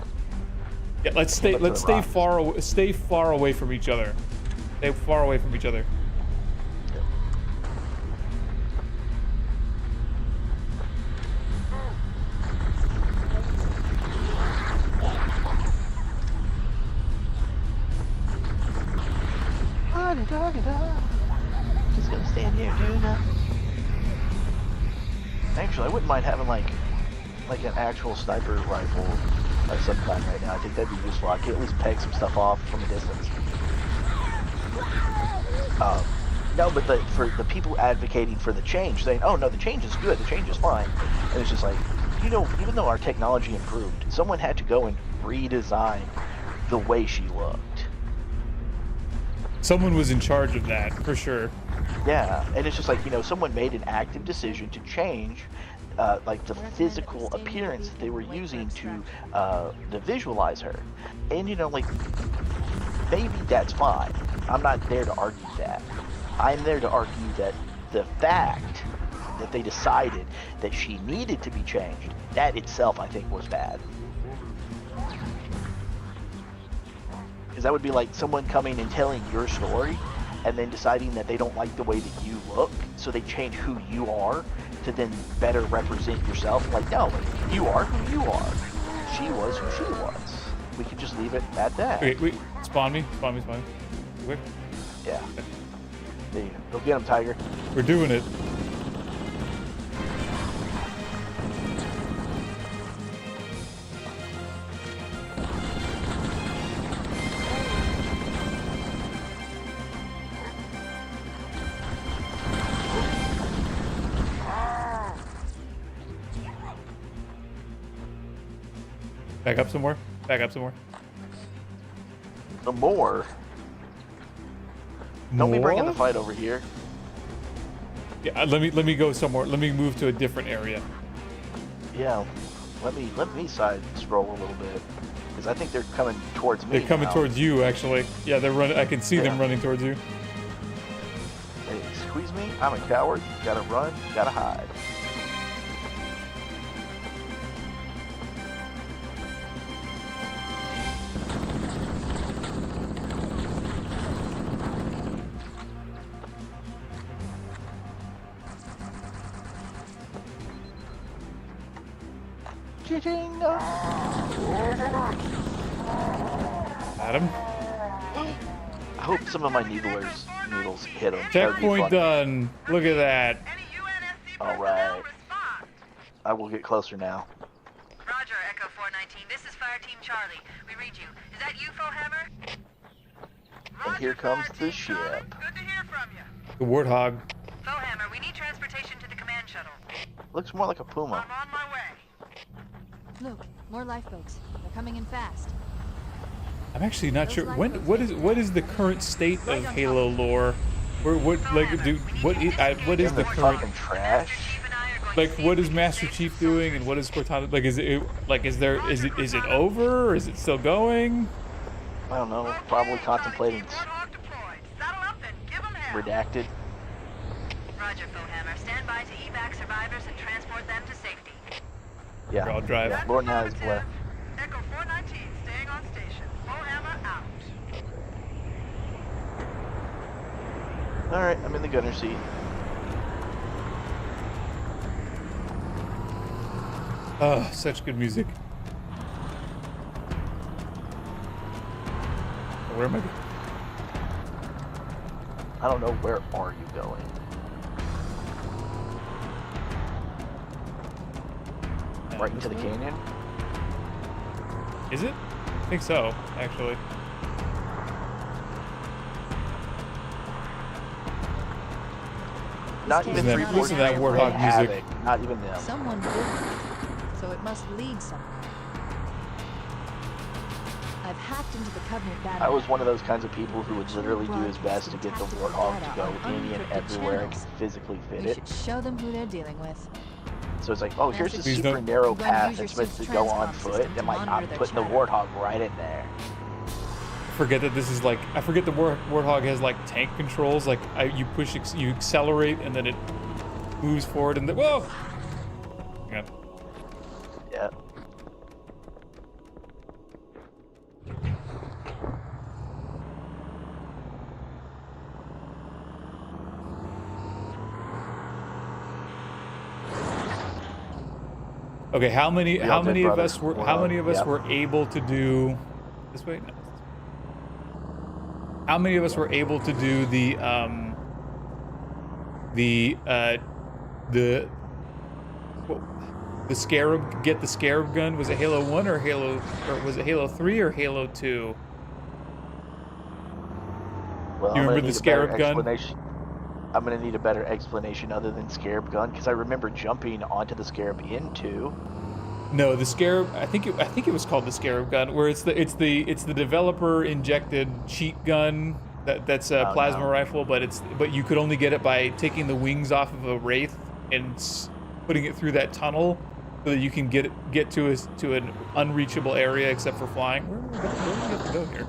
Speaker 1: Yeah, let's stay far away from each other. Stay far away from each other.
Speaker 2: Just gonna stand here, dude. Actually, I wouldn't mind having like an actual sniper rifle of some kind right now. I think that'd be useful. I could at least peg some stuff off from a distance. No, but for the people advocating for the change, saying, "Oh no, the change is good, the change is fine," and it's just like, you know, even though our technology improved, someone had to go and redesign the way she looked.
Speaker 1: Someone was in charge of that, for sure.
Speaker 2: Yeah, and it's just like, you know, someone made an active decision to change, like, the physical appearance that they were using to visualize her. And, you know, like, maybe that's fine. I'm not there to argue that. I'm there to argue that the fact that they decided that she needed to be changed, that itself, I think, was bad. Because that would be like someone coming and telling your story and then deciding that they don't like the way that you look, so they change who you are to then better represent yourself. Like, no, you are who you are. She was who she was. We could just leave it at that.
Speaker 1: Okay, wait, spawn me. Quick.
Speaker 2: Yeah. There you go. Go get him, Tiger.
Speaker 1: We're doing it. Back up some more.
Speaker 2: Some more. Don't be bringing the fight over here.
Speaker 1: Yeah, let me go somewhere. Let me move to a different area.
Speaker 2: Yeah, let me side scroll a little bit, because I think they're coming towards me.
Speaker 1: They're coming
Speaker 2: now.
Speaker 1: towards you, actually. Yeah, they're running. I can see them running towards you.
Speaker 2: They squeeze me. I'm a coward. Gotta run. Gotta hide.
Speaker 1: Adam?
Speaker 2: I hope some of my needles hit them.
Speaker 1: Checkpoint done. Look at that.
Speaker 2: All right. I will get closer now.
Speaker 4: Roger, Echo 419. This is Fire Team Charlie. We read you. Is that you, Fohammer?
Speaker 2: And here comes the ship.
Speaker 4: Good to hear from you.
Speaker 1: The Warthog.
Speaker 4: Fohammer, we need transportation to the command shuttle.
Speaker 2: Looks more like a puma.
Speaker 4: I'm on my way.
Speaker 5: Look, more lifeboats. They're coming in fast.
Speaker 1: I'm actually not sure. What is the current state of Halo lore? What is the current
Speaker 2: Fucking trash.
Speaker 1: like? What is Master Chief doing, and what is Cortana? Like, is it over, or is it still going?
Speaker 2: I don't know. Probably contemplating
Speaker 4: Warthog deployed. Saddle up and give 'em hell.
Speaker 2: redacted.
Speaker 4: Roger, Fohammer. Stand by to evac survivors and transport them to safety.
Speaker 2: Yeah.
Speaker 1: I'll drive.
Speaker 2: Yeah, Lord knows what.
Speaker 4: Echo 419 staying on station. Fohammer out.
Speaker 2: All right, I'm in the gunner seat.
Speaker 1: Oh, such good music. Where am I?
Speaker 2: I don't know, where are you going? Right into the canyon?
Speaker 1: Is it? I think so, actually.
Speaker 2: Not even
Speaker 5: Listen to that-
Speaker 2: three
Speaker 5: listen to that
Speaker 1: Warthog music.
Speaker 2: Not even them.
Speaker 5: Someone built it, so it must lead somewhere. I've hacked into the Covenant battle.
Speaker 2: I was one of those kinds of people who would literally do his best to get the Warthog to go any and everywhere and physically fit
Speaker 5: We
Speaker 2: it.
Speaker 5: should show them who they're dealing with.
Speaker 2: So it's like, oh, here's this
Speaker 1: Please
Speaker 2: super
Speaker 1: don't-
Speaker 2: narrow
Speaker 5: You're gonna
Speaker 2: path
Speaker 5: use your
Speaker 2: that's supposed to
Speaker 5: suit's
Speaker 2: go on
Speaker 5: transcom
Speaker 2: foot,
Speaker 5: system
Speaker 2: and
Speaker 5: to
Speaker 2: like
Speaker 5: monitor
Speaker 2: I'm
Speaker 5: their
Speaker 2: putting the
Speaker 5: chatter.
Speaker 2: Warthog right in there.
Speaker 1: Forget that this is like. I forget the Warthog has like tank controls. Like you push, you accelerate, and then it moves forward, and then whoa. Hang on.
Speaker 2: Yeah.
Speaker 1: Okay, how many
Speaker 2: all did,
Speaker 1: of
Speaker 2: brother.
Speaker 1: us were
Speaker 2: Yep.
Speaker 1: were able to do this way? No. How many of us were able to do the Scarab, get the Scarab gun? Was it Halo 1 or was it Halo 3 or Halo 2?
Speaker 2: Well,
Speaker 1: You
Speaker 2: I'm gonna
Speaker 1: remember the
Speaker 2: need a better
Speaker 1: Scarab gun?
Speaker 2: explanation. I'm gonna need a better explanation other than Scarab gun, because I remember jumping onto the Scarab in 2,
Speaker 1: No, the Scarab. I think it was called the Scarab gun, where it's the developer injected cheat gun that's a plasma rifle, but you could only get it by taking the wings off of a Wraith and putting it through that tunnel, so that you can get to an unreachable area except for flying. Where do we have to go here?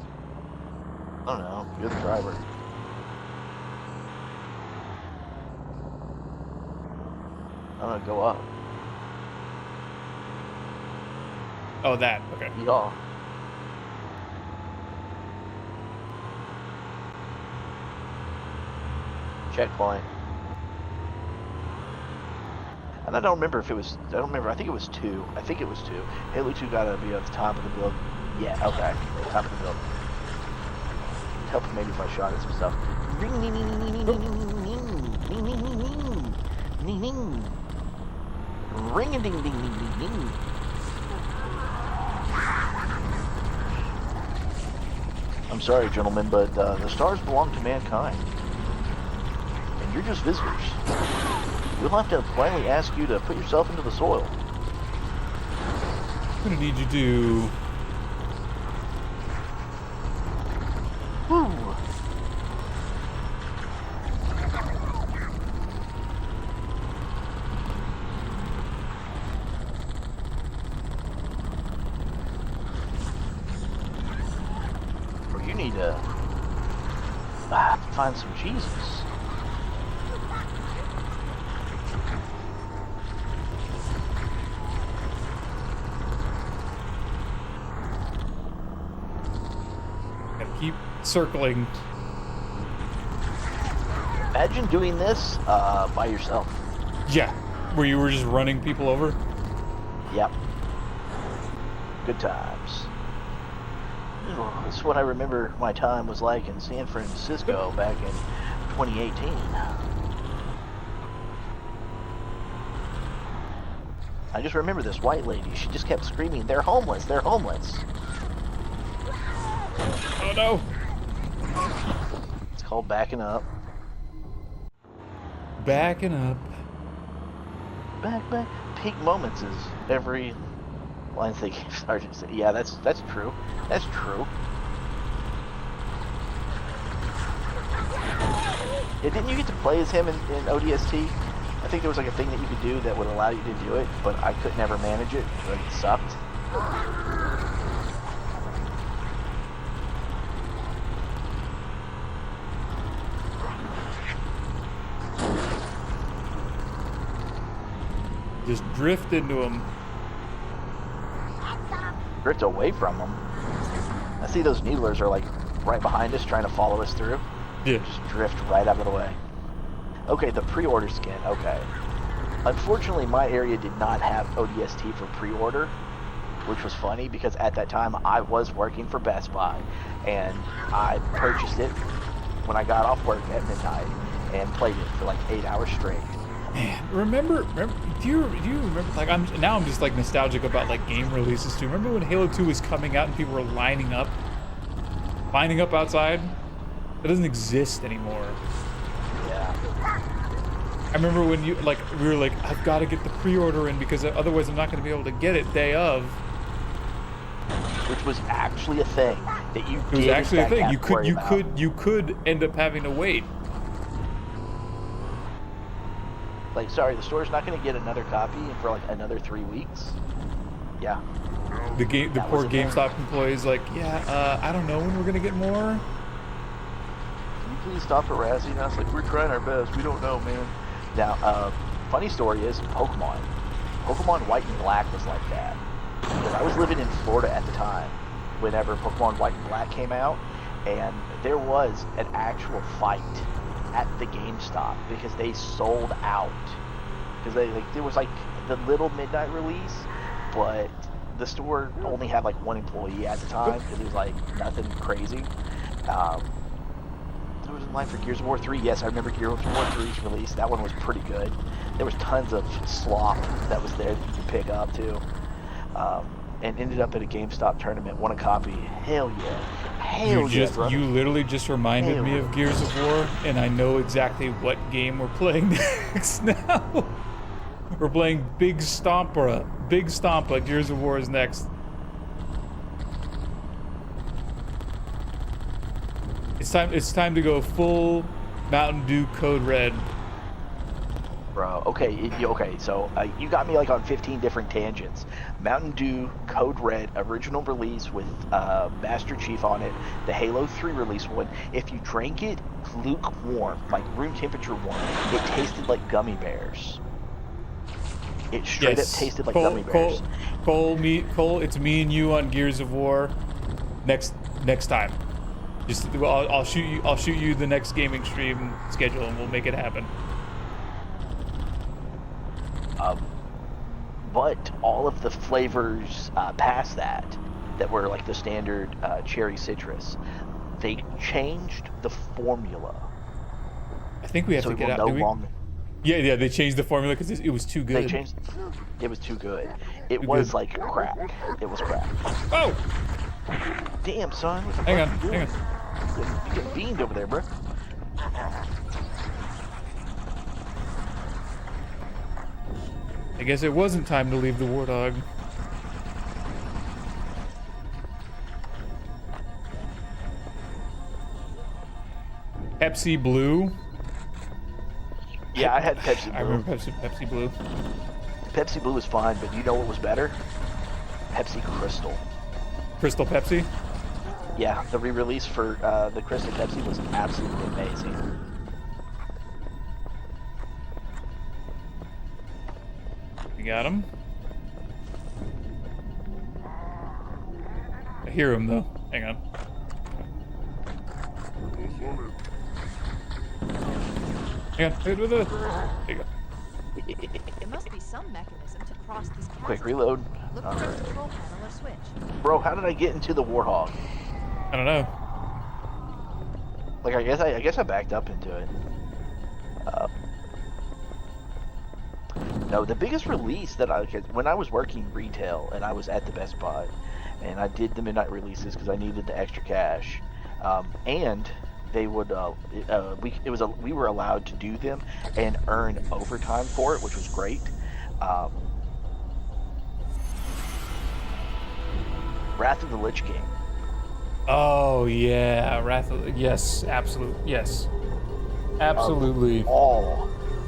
Speaker 2: I don't know. You're the driver. I'm gonna go up.
Speaker 1: Oh, that. Okay.
Speaker 2: Yeah. Checkpoint. And I don't remember if it was. I don't remember. I think it was 2. I think it was 2. Halo 2 gotta be at the top of the building. Yeah. Okay. Top of the building. Help maybe if I shot at some stuff. Ring a ding ding ding ding ding. I'm sorry, gentlemen, but the stars belong to mankind, and you're just visitors. We'll have to finally ask you to put yourself into the soil.
Speaker 1: I'm gonna need you to.
Speaker 2: Woo. You need to find some Jesus.
Speaker 1: Gotta keep circling.
Speaker 2: Imagine doing this by yourself.
Speaker 1: Yeah, where you were just running people over.
Speaker 2: Yep. Good times. That's what I remember my time was like in San Francisco back in 2018. I just remember this white lady. She just kept screaming, "They're homeless! They're homeless!"
Speaker 1: Oh no!
Speaker 2: It's called backing up.
Speaker 1: Backing up.
Speaker 2: Back. Peak moments is every line they gave Sergeant said. Yeah, that's true. That's true. Yeah, didn't you get to play as him in ODST? I think there was like a thing that you could do that would allow you to do it, but I could never manage it because it sucked.
Speaker 1: Just drift into him.
Speaker 2: Drift away from them. I see those needlers are like right behind us trying to follow us through.
Speaker 1: Yeah.
Speaker 2: Just drift right out of the way. Okay, the pre-order skin. Okay. Unfortunately, my area did not have ODST for pre-order, which was funny because at that time I was working for Best Buy, and I purchased it when I got off work at midnight and played it for like 8 hours straight.
Speaker 1: Man, remember? Do you remember? Like, I'm just like nostalgic about like game releases too. Remember when Halo 2 was coming out and people were lining up outside? That doesn't exist anymore.
Speaker 2: Yeah.
Speaker 1: I remember when we were like, I've got to get the pre-order in because otherwise I'm not going to be able to get it day of.
Speaker 2: Which was actually a thing that you.
Speaker 1: It was actually a thing. You could end up having to wait.
Speaker 2: Like, sorry, the store's not going to get another copy for like another 3 weeks. Yeah.
Speaker 1: The poor GameStop employees like, yeah, I don't know when we're going to get more.
Speaker 2: Can you please stop harassing us? Like, we're trying our best. We don't know, man. Now, funny story is Pokemon. Pokemon White and Black was like that. Because I was living in Florida at the time whenever Pokemon White and Black came out, and there was an actual fight at the GameStop because they sold out. Because there was like the little midnight release, but the store only had like one employee at the time because it was like nothing crazy. There was a line for Gears of War 3. Yes, I remember Gears of War 3's release. That one was pretty good. There was tons of slop that was there that you could pick up too. And ended up at a GameStop tournament, won a copy. Hell yeah. Hell yeah, brother.
Speaker 1: You literally just reminded me of Gears of War, and I know exactly what game we're playing next now. We're playing Big Stompa. Big Stompa. Gears of War is next. It's time to go full Mountain Dew Code Red.
Speaker 2: Bro, okay, so you got me like on 15 different tangents. Mountain Dew Code Red original release with Master Chief on it, the Halo 3 release one. If you drank it lukewarm, like room temperature warm, it tasted like gummy bears. It straight up tasted like gummy bears.
Speaker 1: Cole, it's me and you on Gears of War next time. Just I'll shoot you the next gaming stream schedule and we'll make it happen.
Speaker 2: But all of the flavors past that were like the standard cherry citrus, they changed the formula.
Speaker 1: I think we have to get out. Yeah, they changed the formula because it was too good.
Speaker 2: It was too good. It was like crack. It was crack.
Speaker 1: Oh!
Speaker 2: Damn, son.
Speaker 1: Hang on.
Speaker 2: You're getting beamed over there, bro.
Speaker 1: I guess it wasn't time to leave the Warthog. Pepsi Blue.
Speaker 2: Yeah, I had Pepsi Blue.
Speaker 1: I remember Pepsi Blue.
Speaker 2: Pepsi Blue was fine, but you know what was better? Pepsi Crystal.
Speaker 1: Crystal Pepsi?
Speaker 2: Yeah, the re-release for the Crystal Pepsi was absolutely amazing.
Speaker 1: You got him? I hear him though. Hang on. Hang on. There you go.
Speaker 4: There must be some mechanism to cross this chasm.
Speaker 2: Quick reload.
Speaker 4: Look for the control panel or switch.
Speaker 2: Bro, how did I get into the Warthog?
Speaker 1: I don't know.
Speaker 2: Like, I guess I backed up into it. No, the biggest release that when I was working retail and I was at the Best Buy, and I did the midnight releases because I needed the extra cash, and they would we were allowed to do them and earn overtime for it, which was great. Wrath of the Lich King. Oh
Speaker 1: yeah, yes, absolutely.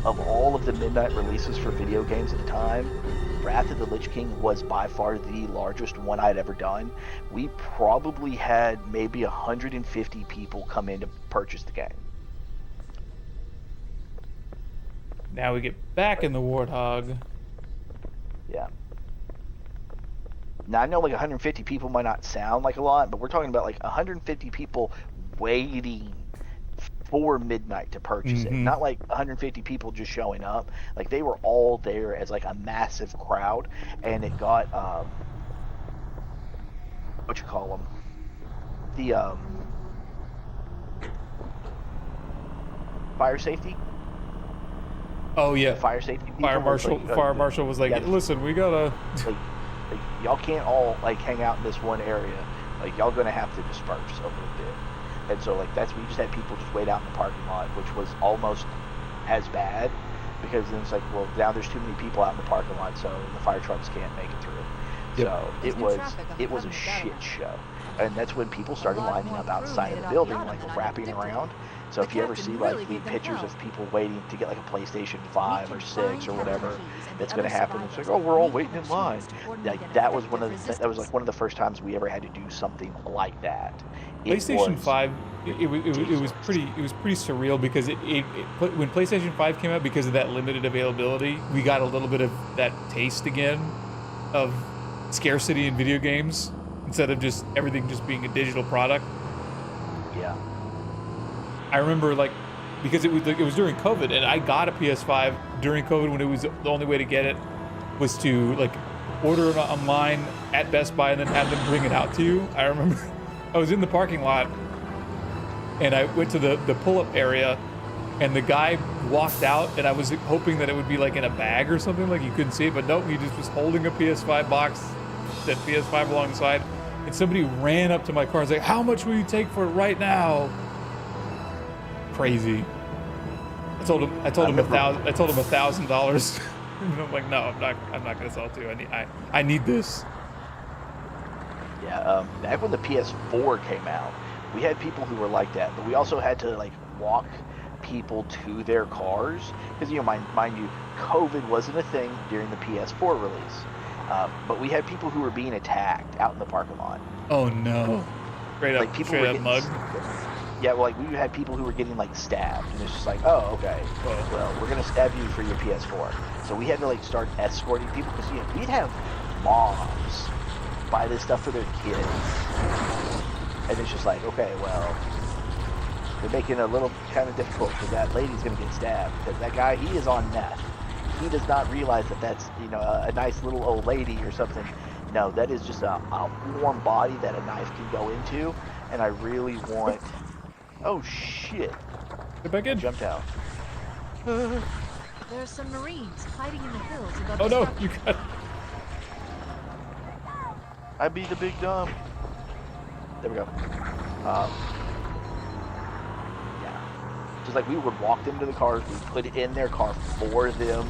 Speaker 2: Of all of the midnight releases for video games at the time, Wrath of the Lich King was by far the largest one I'd ever done. We probably had maybe 150 people come in to purchase the game.
Speaker 1: Now we get back in the Warthog.
Speaker 2: Yeah. Now I know like 150 people might not sound like a lot, but we're talking about like 150 people waiting for midnight to purchase it. Not like 150 people just showing up. Like they were all there as like a massive crowd, and it got what you call them, the fire safety.
Speaker 1: Oh yeah,
Speaker 2: fire safety.
Speaker 1: Fire marshal was like, listen, we gotta.
Speaker 2: Like, y'all can't all like hang out in this one area. Like y'all gonna have to disperse a little bit. And so like we just had people just wait out in the parking lot, which was almost as bad, because then it's like, well, now there's too many people out in the parking lot, so the fire trucks can't make it through. So it was a shit show. And that's when people started lining up outside of the building, like wrapping around. So if you ever see like the pictures of people waiting to get like a PlayStation 5 or 6 or whatever, that's going to happen. It's like, oh, we're all waiting in line. Like that was one of the first times we ever had to do something like that.
Speaker 1: PlayStation 5, it was pretty surreal because when PlayStation 5 came out, because of that limited availability, we got a little bit of that taste again of scarcity in video games instead of just everything just being a digital product.
Speaker 2: Yeah. I
Speaker 1: remember like because it was during COVID, and I got a PS5 during COVID when it was the only way to get it was to like order it online at Best Buy and then have them bring it out to you. I remember I was in the parking lot and I went to the pull-up area, and the guy walked out, and I was hoping that it would be like in a bag or something, like you couldn't see it, but nope, he just was holding a PS5 box, that PS5 alongside, and somebody ran up to my car and was like, how much will you take for it right now? Crazy. I told him $1,000. And I'm like, no, I'm not gonna sell two. I need this.
Speaker 2: Yeah, back when the PS4 came out, we had people who were like that, but we also had to like walk people to their cars because, you know, mind you, COVID wasn't a thing during the PS4 release, but we had people who were being attacked out in the parking lot.
Speaker 1: Oh no! Straight up,
Speaker 2: Like people
Speaker 1: straight
Speaker 2: were
Speaker 1: up
Speaker 2: getting
Speaker 1: mugged.
Speaker 2: Yeah, well, like we had people who were getting like stabbed, and it's just like, oh, okay, well, we're gonna stab you for your PS4. So we had to like start escorting people because, you know, we'd have moms buy this stuff for their kids, and it's just like, okay, well, they're making it a little kind of difficult because that lady's gonna get stabbed because that guy, he is on meth. He does not realize that that's, you know, a nice little old lady or something. No, that is just a warm body that a knife can go into, and I really want. Oh shit!
Speaker 1: Get back in.
Speaker 2: Jumped out.
Speaker 4: There are some Marines hiding in the hills above
Speaker 1: Oh
Speaker 4: the
Speaker 1: no!
Speaker 4: structure.
Speaker 1: You got.
Speaker 2: I beat the big dumb. There we go. Yeah. Just like we would walk them to the cars, we put it in their car for them,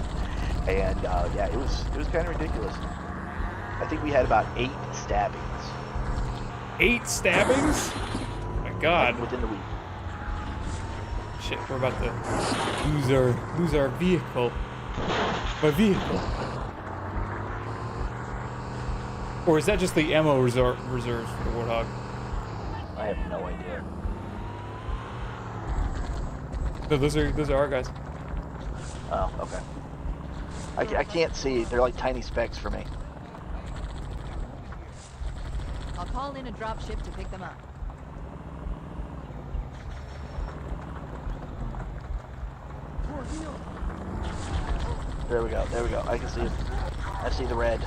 Speaker 2: and yeah, it was kind of ridiculous. I think we had about 8 stabbings.
Speaker 1: 8 stabbings? Oh my God!
Speaker 2: Within the week.
Speaker 1: Shit, we're about to lose our vehicle. My vehicle. Or is that just the ammo reserves for the Warthog?
Speaker 2: I have no idea.
Speaker 1: No, those are our guys.
Speaker 2: Oh, okay. I can't see. They're like tiny specks for me.
Speaker 4: I'll call in a drop ship to pick them up.
Speaker 2: There we go. There we go. I can see it. I see the red.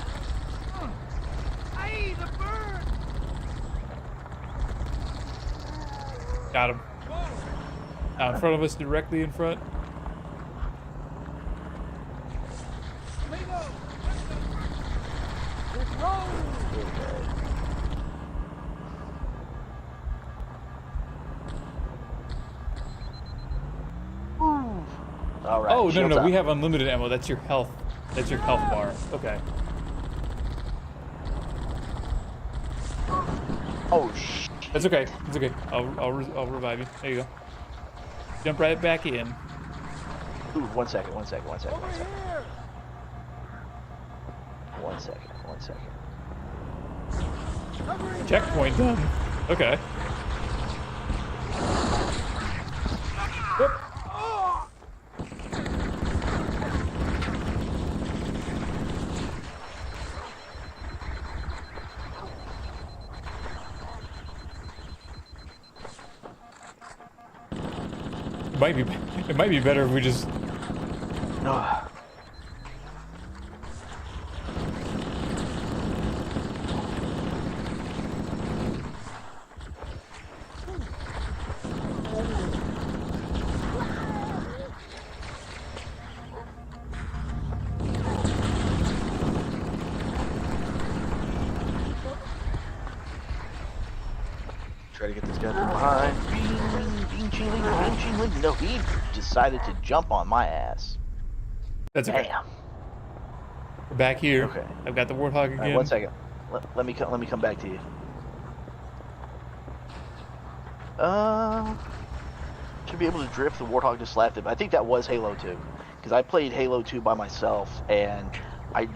Speaker 7: Hey, the bird!
Speaker 1: Got him. Out in front of us, directly in front.
Speaker 2: All right.
Speaker 1: Oh no,
Speaker 2: shields
Speaker 1: no,
Speaker 2: up.
Speaker 1: we have unlimited ammo. That's your health. That's your health bar. Okay.
Speaker 2: Oh shit.
Speaker 1: That's okay. It's okay. I'll revive you. There you go. Jump right back in.
Speaker 2: Ooh, one second. One second.
Speaker 1: Checkpoint done. Okay. Whoop. It might be better if we just.
Speaker 2: Ugh. Try to get this guy from behind. Bean ching. No, he decided to jump on my ass.
Speaker 1: That's okay.
Speaker 2: Damn.
Speaker 1: We're back here.
Speaker 2: Okay.
Speaker 1: I've got the Warthog again.
Speaker 2: All right, one second. Let me come back to you. Should be able to drift. The Warthog just slapped it. But I think that was Halo 2, because I played Halo 2 by myself, and I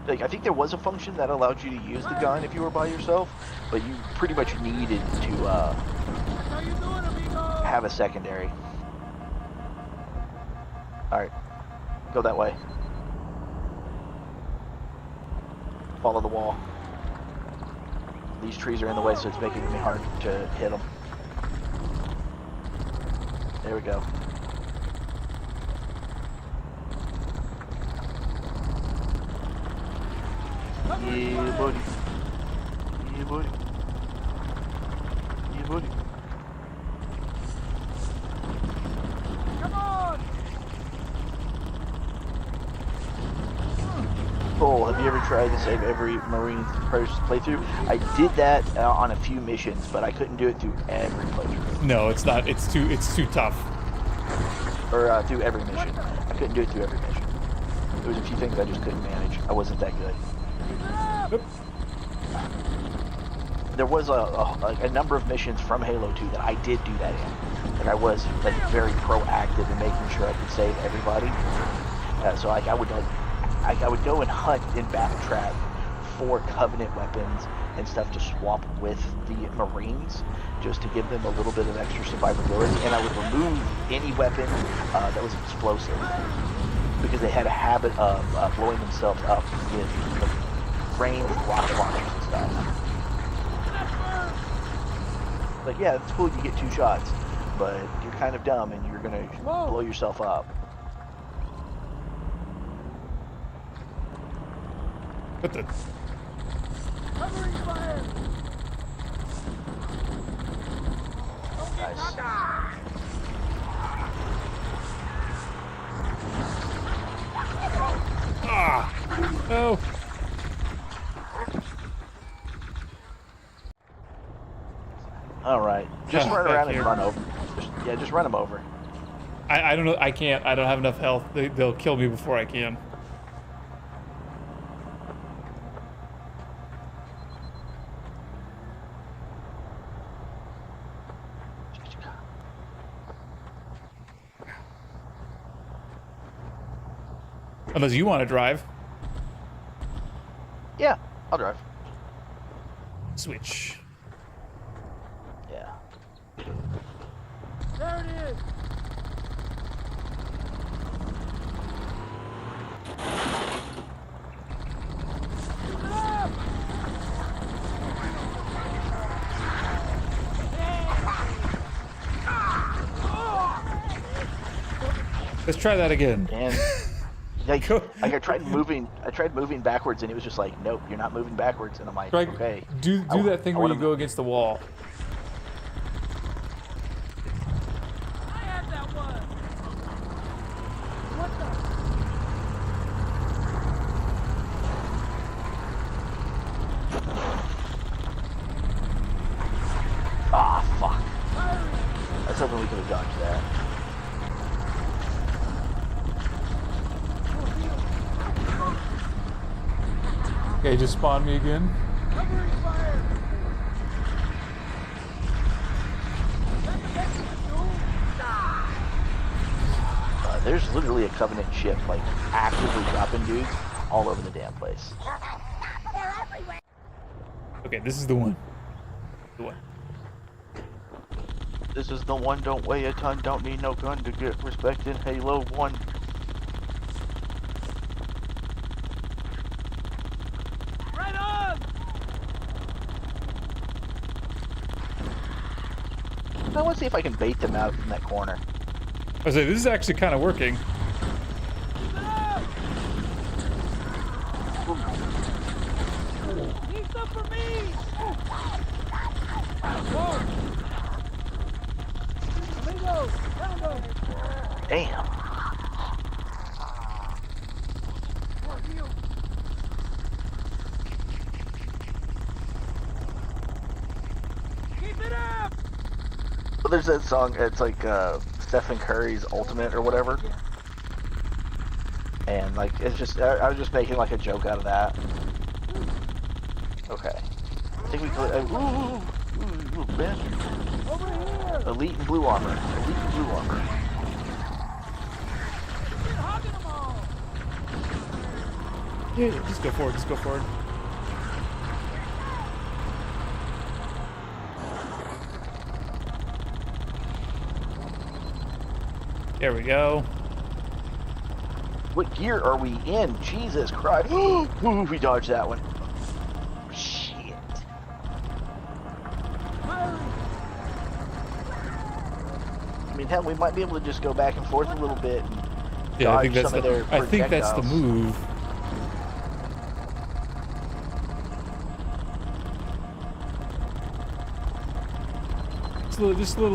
Speaker 2: think there was a function that allowed you to use the gun if you were by yourself, but you pretty much needed to have a secondary. All right, go that way. Follow the wall. These trees are in the way, so it's making me hard to hit them. There we go. Yeah, buddy. Yeah, buddy. Yeah, buddy.
Speaker 7: Come on!
Speaker 2: Cole, have you ever tried to save every Marine first playthrough? I did that on a few missions, but I couldn't do it through every playthrough.
Speaker 1: No, it's not. It's too tough.
Speaker 2: Or through every mission. I couldn't do it through every mission. There was a few things I just couldn't manage. I wasn't that good.
Speaker 1: Oop.
Speaker 2: There was a number of missions from Halo 2 that I did do that in. Like I was like very proactive in making sure I could save everybody. So like I would go and hunt in Battle Trap for Covenant weapons and stuff to swap with the Marines, just to give them a little bit of extra survivability. And I would remove any weapon that was explosive, because they had a habit of blowing themselves up with ranged rocket launchers and stuff. Like, yeah, it's cool you get 2 shots, but you're kind of dumb and you're gonna blow yourself up.
Speaker 1: What the?
Speaker 7: Covering fire!
Speaker 2: Nice.
Speaker 1: Ah! No!
Speaker 2: All right, just run
Speaker 1: back
Speaker 2: around and
Speaker 1: here.
Speaker 2: run over. Just run them over.
Speaker 1: I don't know. I can't. I don't have enough health. They'll kill me before I can. Unless you want to drive.
Speaker 2: Yeah, I'll drive.
Speaker 1: Switch.
Speaker 2: Yeah.
Speaker 7: There it is!
Speaker 1: Let's try that again.
Speaker 2: And like I tried moving backwards, and it was just like, nope, you're not moving backwards. And I'm like,
Speaker 1: Try,
Speaker 2: okay.
Speaker 1: do that thing where you go against the wall.
Speaker 7: I have that one! What the?
Speaker 2: Ah, fuck. I was hoping we could have dodged that.
Speaker 1: Okay, just spawn me again.
Speaker 7: Covering fire!
Speaker 2: There's literally a Covenant ship, like, actively dropping dudes all over the damn place.
Speaker 1: Okay, this is the one. The one.
Speaker 2: This is the one, don't weigh a ton, don't need no gun to get respect in Halo 1.
Speaker 7: Right on!
Speaker 2: I want to see if I can bait them out from that corner.
Speaker 1: I was like, this is actually kind of working.
Speaker 7: Need some for me! Whoa! Amigos, found them!
Speaker 2: Damn.
Speaker 7: Keep it up!
Speaker 2: Well, there's that song, it's like Stephen Curry's Ultimate or whatever. And like, it's just, I was just making like a joke out of that. Okay. I think we could, ooh, bastard.
Speaker 7: Over here!
Speaker 2: Elite and blue armor. Elite and blue armor.
Speaker 7: You're hogging them all!
Speaker 1: Yeah, just go forward. Just go forward. There we go.
Speaker 2: What gear are we in? Jesus Christ. Ooh, we dodged that one. Shit. I mean, hell, we might be able to just go back and forth a little bit and
Speaker 1: Yeah, I think
Speaker 2: dodge
Speaker 1: that's
Speaker 2: some of their
Speaker 1: the. I think that's the
Speaker 2: projectiles.
Speaker 1: move.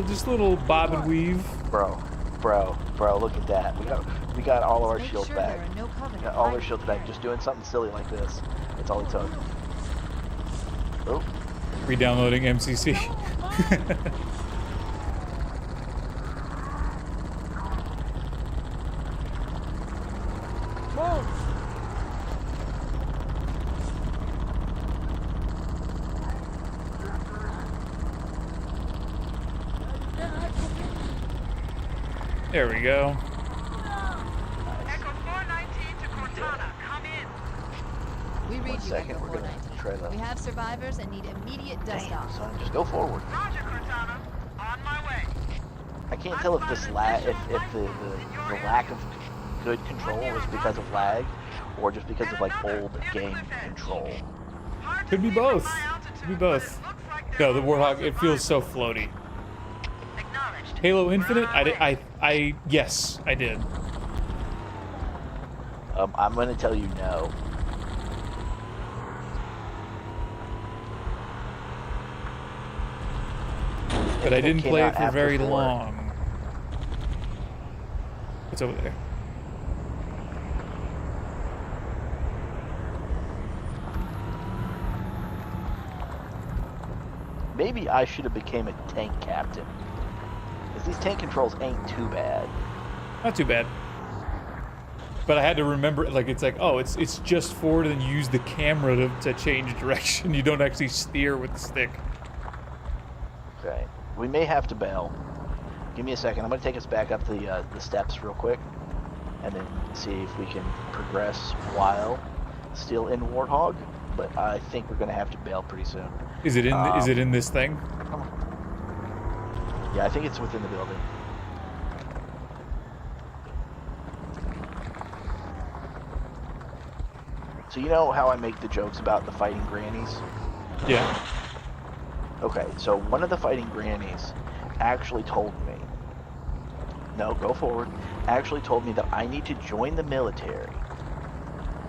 Speaker 1: Just a little bob and weave.
Speaker 2: Bro, look at that. We got all of our
Speaker 4: Make
Speaker 2: shields
Speaker 4: sure
Speaker 2: back.
Speaker 4: there are no Covenant
Speaker 2: We got all our
Speaker 4: fighters
Speaker 2: shields back.
Speaker 4: there.
Speaker 2: Just doing something silly like this. That's all it took. Oh,
Speaker 1: Re-downloading MCC.
Speaker 7: Whoa!
Speaker 1: There we go.
Speaker 7: Echo 419 to Cortana. Come in.
Speaker 4: We read
Speaker 2: One
Speaker 4: you,
Speaker 2: second,
Speaker 4: Echo
Speaker 2: we're gonna
Speaker 4: 419.
Speaker 2: try to.
Speaker 4: We have survivors and need immediate dust
Speaker 2: Damn,
Speaker 4: off.
Speaker 2: son, just go forward.
Speaker 7: Roger, Cortana. On my way.
Speaker 2: I can't tell if this if the lack of good control is because of lag, or just because of like old game control.
Speaker 1: Could be both. Could be both. No, the Warthog, it feels so floaty.
Speaker 7: Acknowledged.
Speaker 1: Halo Infinite, yes, I did.
Speaker 2: I'm gonna tell you no.
Speaker 1: But I didn't
Speaker 2: Came
Speaker 1: play
Speaker 2: out
Speaker 1: it for
Speaker 2: after
Speaker 1: very
Speaker 2: 4.
Speaker 1: long. What's over there?
Speaker 2: Maybe I should have became a tank captain. Because these tank controls ain't too bad.
Speaker 1: Not too bad. But I had to remember, like, it's like, oh, it's just forward, and you use the camera to change direction. You don't actually steer with the stick.
Speaker 2: Okay. We may have to bail. Give me a second. I'm going to take us back up the steps real quick. And then see if we can progress while still in Warthog. But I think we're going to have to bail pretty soon.
Speaker 1: Is it in? Is it in this thing?
Speaker 2: Yeah, I think it's within the building. So you know how I make the jokes about the fighting grannies?
Speaker 1: Yeah.
Speaker 2: Okay, so one of the fighting grannies actually told me, no, go forward, actually told me that I need to join the military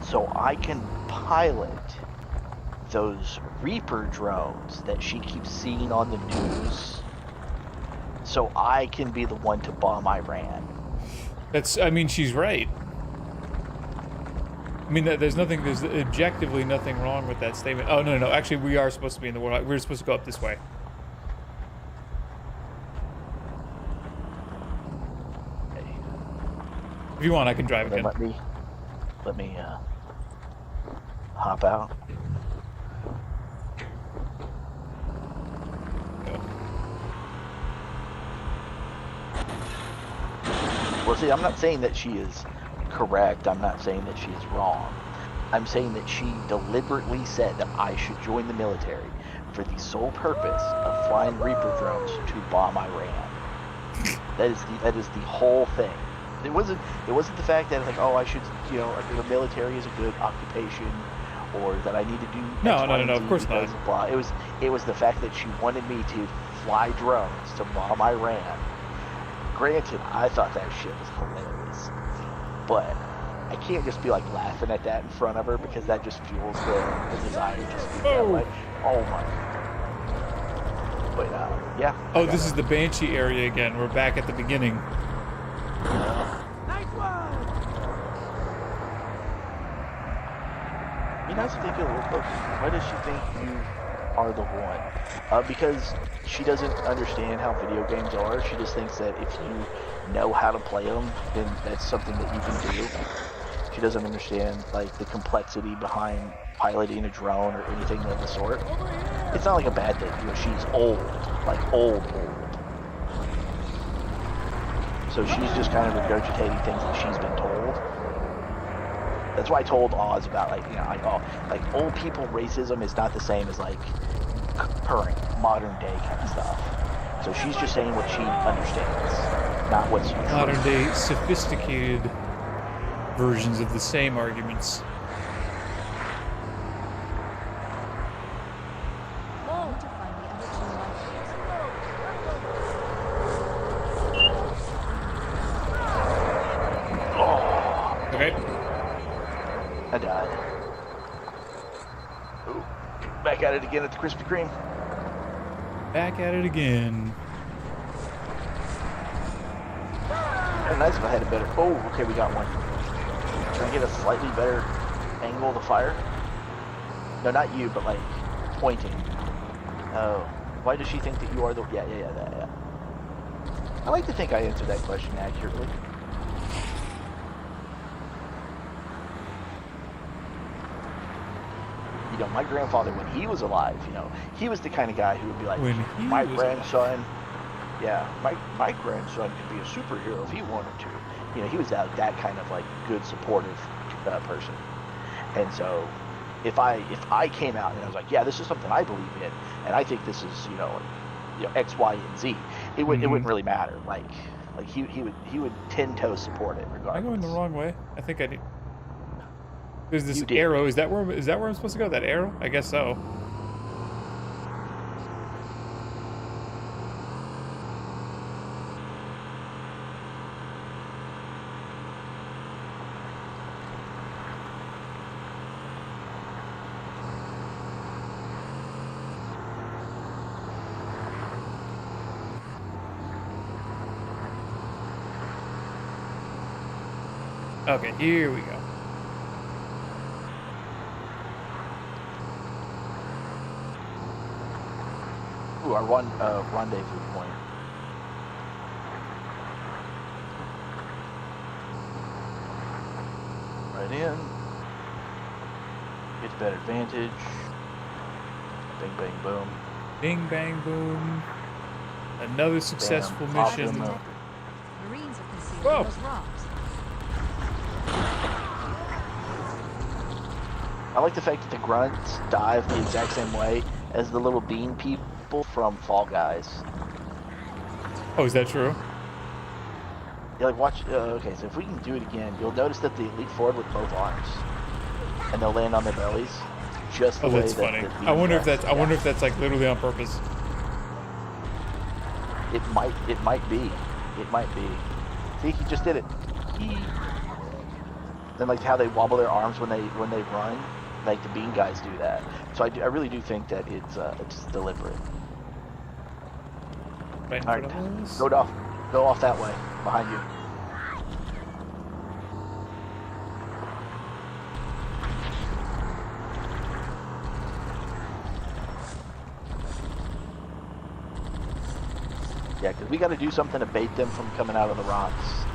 Speaker 2: so I can pilot those Reaper drones that she keeps seeing on the news, so I can be the one to bomb Iran.
Speaker 1: I mean, she's right. I mean, there's objectively nothing wrong with that statement. Oh, no. Actually, we are supposed to be in the world. We're supposed to go up this way.
Speaker 2: Okay.
Speaker 1: If you want, I can drive
Speaker 2: Then
Speaker 1: again.
Speaker 2: let me hop out. Well, see, I'm not saying that she is correct. I'm not saying that she is wrong. I'm saying that she deliberately said that I should join the military for the sole purpose of flying Reaper drones to bomb Iran. That is the whole thing. It wasn't the fact that like, oh, I should, the military is a good occupation, or that I need to do
Speaker 1: No,
Speaker 2: X, Y, and Z
Speaker 1: of course not.
Speaker 2: because of blah. It was the fact that she wanted me to fly drones to bomb Iran. Granted, I thought that shit was hilarious, but I can't just be like laughing at that in front of her because that just fuels the desire to just be that way. Oh my. But yeah.
Speaker 1: Oh, this is the Banshee area again. We're back at the beginning.
Speaker 3: Nice one!
Speaker 2: You know, think of it. Why does she think you are the one? Because she doesn't understand how video games are. She just thinks that if you know how to play them, then that's something that you can do. She doesn't understand like the complexity behind piloting a drone or anything of the sort. It's not like a bad thing. She's old, like old. So she's just kind of regurgitating things that she's been told. That's why I told Oz about like old people racism is not the same as like current modern day kind of stuff. So she's just saying what she understands, not what's true.
Speaker 1: Modern day sophisticated versions of the same arguments.
Speaker 4: I need to find the other two lifers.
Speaker 1: Okay.
Speaker 2: I died. Ooh, back at it again at the Krispy Kreme.
Speaker 1: Back at it again.
Speaker 2: Oh, nice if I had a better. Oh, okay, we got one. Trying to get a slightly better angle of the fire. No, not you, but like pointing. Oh, why does she think that you are the? Yeah. I like to think I answered that question accurately. My grandfather, when he was alive, he was the kind of guy who would be like,
Speaker 1: When he
Speaker 2: my
Speaker 1: was
Speaker 2: grandson Yeah, my grandson could be a superhero if he wanted to. You know, he was that kind of like good, supportive person. And so, if I came out and I was like, yeah, this is something I believe in, and I think this is X, Y, and Z, it wouldn't really matter. Like he would 10-toe support it regardless.
Speaker 1: Am I going the wrong way? I think I did. There's this
Speaker 2: You did.
Speaker 1: arrow. Is that where I'm supposed to go? That arrow? I guess so. Okay, here we go.
Speaker 2: Ooh, our rendezvous point. Right in. Gets better advantage. Bing, bang, boom.
Speaker 1: Bing, bang, boom. Another successful
Speaker 2: Bam,
Speaker 1: mission.
Speaker 2: them up.
Speaker 4: Marines are concealed
Speaker 1: Whoa.
Speaker 4: in those rocks.
Speaker 2: I like the fact that the grunts dive the exact same way as the little bean people from Fall Guys.
Speaker 1: Oh, is that true?
Speaker 2: Yeah, like watch. Okay, so if we can do it again, you'll notice that they leap forward with both arms, and they'll land on their bellies, just the
Speaker 1: Oh,
Speaker 2: way
Speaker 1: that's
Speaker 2: that
Speaker 1: funny.
Speaker 2: the bean
Speaker 1: I wonder if
Speaker 2: does.
Speaker 1: that's. I wonder if that's like literally on purpose.
Speaker 2: It might be. It might be. See, he just did it. Then like how they wobble their arms when they run, like the bean guys do that. So I really do think that it's deliberate.
Speaker 1: Right in
Speaker 2: All
Speaker 1: front
Speaker 2: right,
Speaker 1: of us.
Speaker 2: go off that way, behind you. Yeah, because we got to do something to bait them from coming out of the rocks.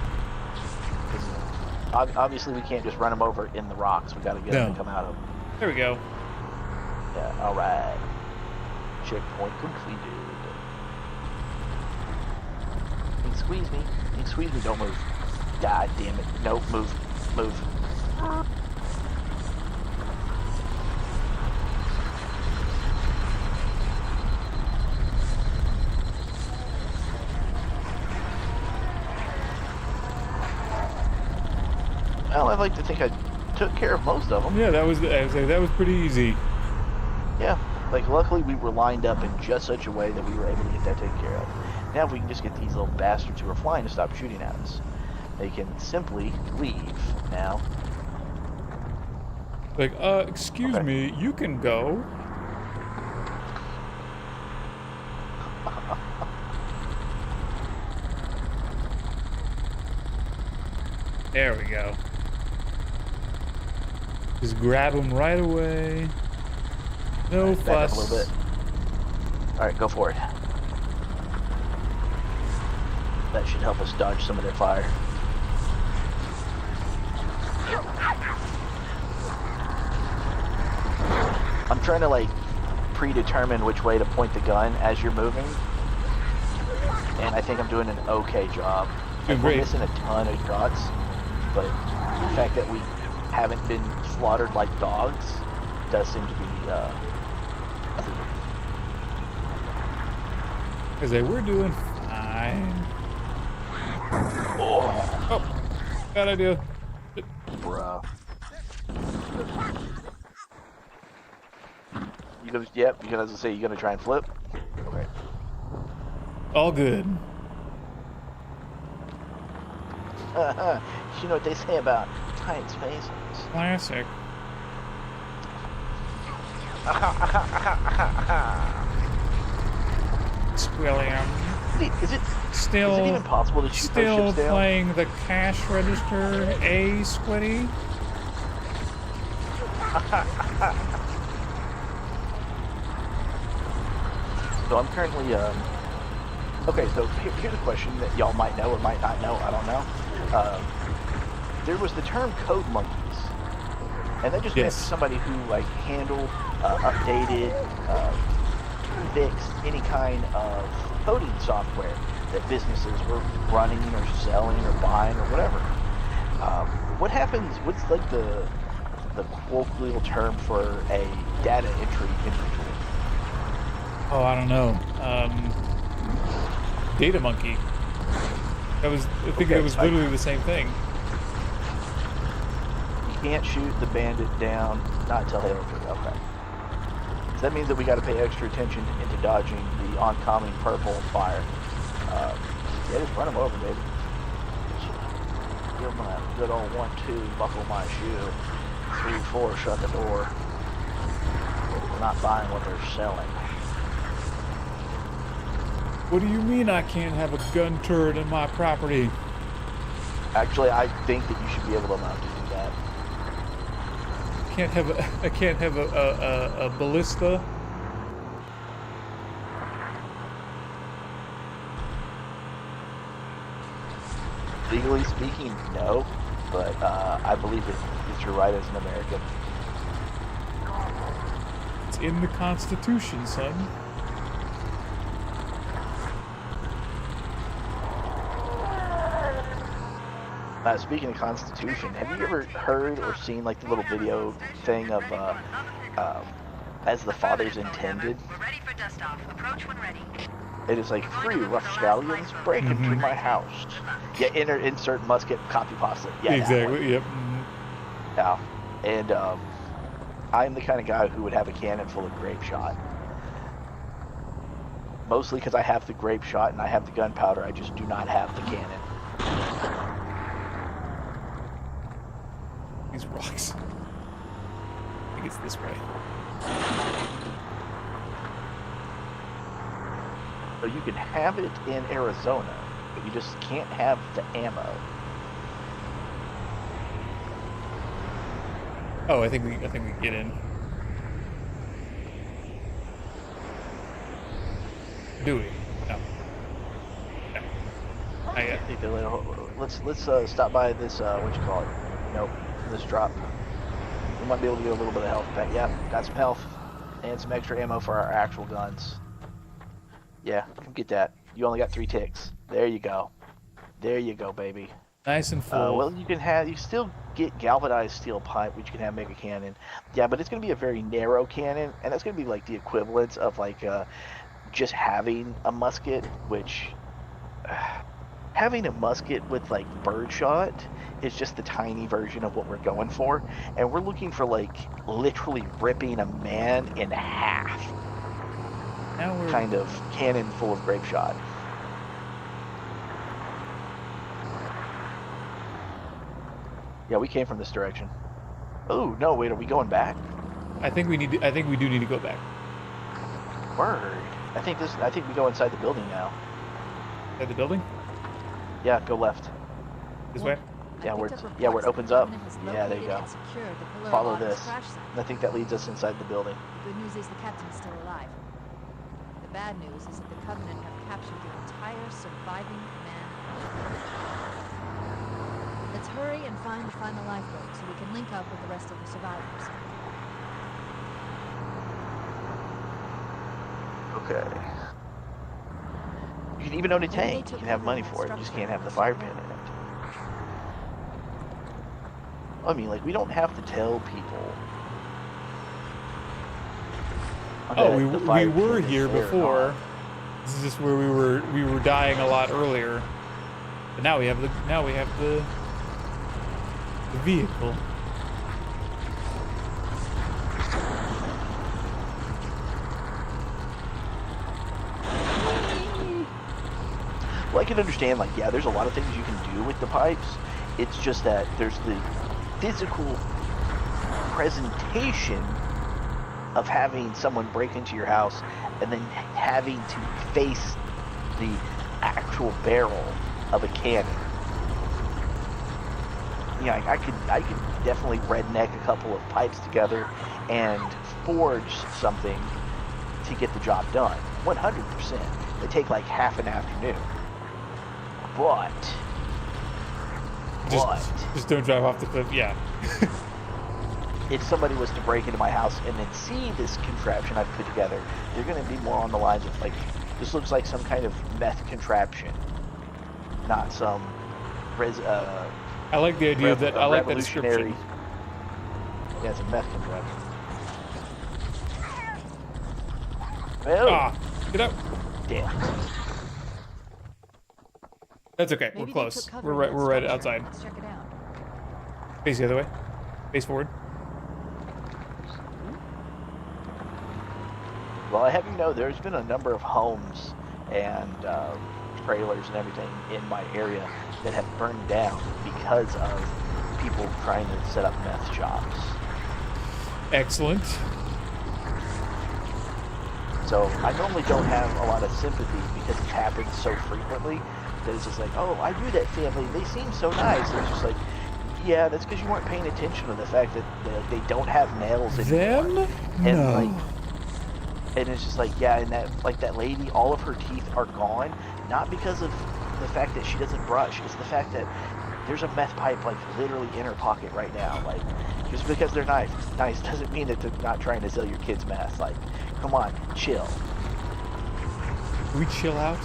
Speaker 2: 'Cause obviously, we can't just run them over in the rocks. We got to get them to come out of them.
Speaker 1: There we go.
Speaker 2: Yeah, all right. Checkpoint completed. You can squeeze me. You can squeeze me. Don't move. God damn it. Nope, move. Move. Well, I'd like to think I took care of most of them.
Speaker 1: Yeah, that was pretty easy.
Speaker 2: Yeah, like luckily we were lined up in just such a way that we were able to get that taken care of. Now if we can just get these little bastards who are flying to stop shooting at us, they can simply leave now.
Speaker 1: Like, excuse
Speaker 2: Okay.
Speaker 1: me, you can go. There we go. Just grab them right away. No
Speaker 2: Back up
Speaker 1: fuss.
Speaker 2: a little bit. Alright, go for it. That should help us dodge some of their fire. I'm trying to like predetermine which way to point the gun as you're moving. And I think I'm doing an okay job.
Speaker 1: Doing
Speaker 2: Like, we're
Speaker 1: great.
Speaker 2: missing a ton of shots, but the fact that we haven't been slaughtered like dogs does seem to be
Speaker 1: Cause we're doing fine. Oh, bad idea.
Speaker 2: bruh. You gonna, yep, you gonna say you're gonna try and flip? Okay.
Speaker 1: All good.
Speaker 2: You know what they say about tight spaces.
Speaker 1: Classic. Squilliam.
Speaker 2: Wait, is it
Speaker 1: Still,
Speaker 2: even possible to shoot those
Speaker 1: still
Speaker 2: ships down?
Speaker 1: playing the cash register, Squiddy?
Speaker 2: So I'm currently, okay, so here's a question that y'all might know or might not know, I don't know. There was the term code monkeys, and that just meant
Speaker 1: Yes.
Speaker 2: somebody who, like, handled, updated, fixed any kind of coding software. that businesses were running or selling or buying or whatever. What happens? What's like the colloquial term for a data entry inventory?
Speaker 1: Oh, I don't know. Data monkey. I think it was literally the same thing.
Speaker 2: You can't shoot the bandit down, not until Halo 3. Okay. So that means that we got to pay extra attention into dodging the oncoming purple fire. Yeah, just run them over, baby. Give them a good old 1-2, buckle my shoe. 3-4, shut the door. We're not buying what they're selling.
Speaker 1: What do you mean I can't have a gun turret in my property?
Speaker 2: Actually, I think that you should be able to not do that.
Speaker 1: I can't have a ballista.
Speaker 2: Legally speaking, no, but I believe it's your right as an American.
Speaker 1: It's in the Constitution, son.
Speaker 2: Speaking of Constitution, have you ever heard or seen like the little video thing of as the fathers intended?
Speaker 7: We're ready for dust off. Approach when ready.
Speaker 2: It is like 3 rough stallions break into my house. Yeah, insert musket copy pasta. Yeah,
Speaker 1: exactly. Yep.
Speaker 2: Yeah, and I'm the kind of guy who would have a cannon full of grape shot. Mostly because I have the grape shot and I have the gunpowder. I just do not have the cannon.
Speaker 1: These rocks. I think it's this way.
Speaker 2: So you can have it in Arizona, but you just can't have the ammo.
Speaker 1: Oh, I think we get in. Do we? No. No.
Speaker 2: I think let's stop by this what you call it? Nope, this drop. We might be able to get a little bit of health back. Yeah, got some health and some extra ammo for our actual guns. Yeah, come get that. You only got 3 ticks. There you go. There you go, baby.
Speaker 1: Nice and full.
Speaker 2: Well, you still get galvanized steel pipe, which you can have make a cannon. Yeah, but it's going to be a very narrow cannon, and that's going to be like the equivalent of like just having a musket, which having a musket with like birdshot is just the tiny version of what we're going for, and we're looking for like literally ripping a man in half.
Speaker 1: Now we're
Speaker 2: Kind of cannon full of grape shot. Yeah, we came from this direction. Oh no! Wait, are we going back?
Speaker 1: I think we do need to go back.
Speaker 2: Word. I think we go inside the building now.
Speaker 1: At the building?
Speaker 2: Yeah, go left.
Speaker 1: This way?
Speaker 2: Yeah, where it opens up. Yeah, there you go. Follow this. I think that leads us inside the building.
Speaker 4: The good news is the captain is still alive. The bad news is that the Covenant have captured the entire surviving command. Let's hurry and find the final lifeboat so we can link up with the rest of the survivors.
Speaker 2: Okay. You can even own a tank. You can have money for it. You just can't have the fire pit in it. I mean, like, we don't have to tell people.
Speaker 1: Oh, we were here before. This is just where we were dying a lot earlier. But now we have the vehicle.
Speaker 2: Well, I can understand, like, yeah, there's a lot of things you can do with the pipes. It's just that there's the physical presentation of having someone break into your house and then having to face the actual barrel of a cannon. Yeah, I could definitely redneck a couple of pipes together and forge something to get the job done. 100%. They take like half an afternoon. But
Speaker 1: just don't drive off the cliff. Yeah.
Speaker 2: if somebody was to break into my house and then see this contraption I've put together, they're going to be more on the lines of like This looks like some kind of meth contraption, not some
Speaker 1: I like the idea that I like that
Speaker 2: revolutionary.
Speaker 1: description.
Speaker 2: Yeah, it's a meth contraption. Well,
Speaker 1: Ah, get out.
Speaker 2: damn.
Speaker 1: That's okay.
Speaker 4: Maybe
Speaker 1: We're
Speaker 4: they
Speaker 1: close.
Speaker 4: took cover
Speaker 1: We're
Speaker 4: in
Speaker 1: right.
Speaker 4: that
Speaker 1: We're right
Speaker 4: structure.
Speaker 1: outside.
Speaker 4: Let's check it out.
Speaker 1: Face the other way. Face forward.
Speaker 2: Well, I have you know, there's been a number of homes and trailers and everything in my area that have burned down because of people trying to set up meth shops.
Speaker 1: Excellent.
Speaker 2: So I normally don't have a lot of sympathy because it happens so frequently that it's just like, oh, I knew that family. They seem so nice. And it's just like, yeah, that's because you weren't paying attention to the fact that they don't have nails anymore.
Speaker 1: Them?
Speaker 2: And
Speaker 1: No.
Speaker 2: like, and it's just like, yeah, and that lady, all of her teeth are gone, not because of the fact that she doesn't brush, it's the fact that there's a meth pipe like literally in her pocket right now. Like, just because they're nice doesn't mean that they're not trying to sell your kids meth. Like, come on, chill.
Speaker 1: Can we chill out?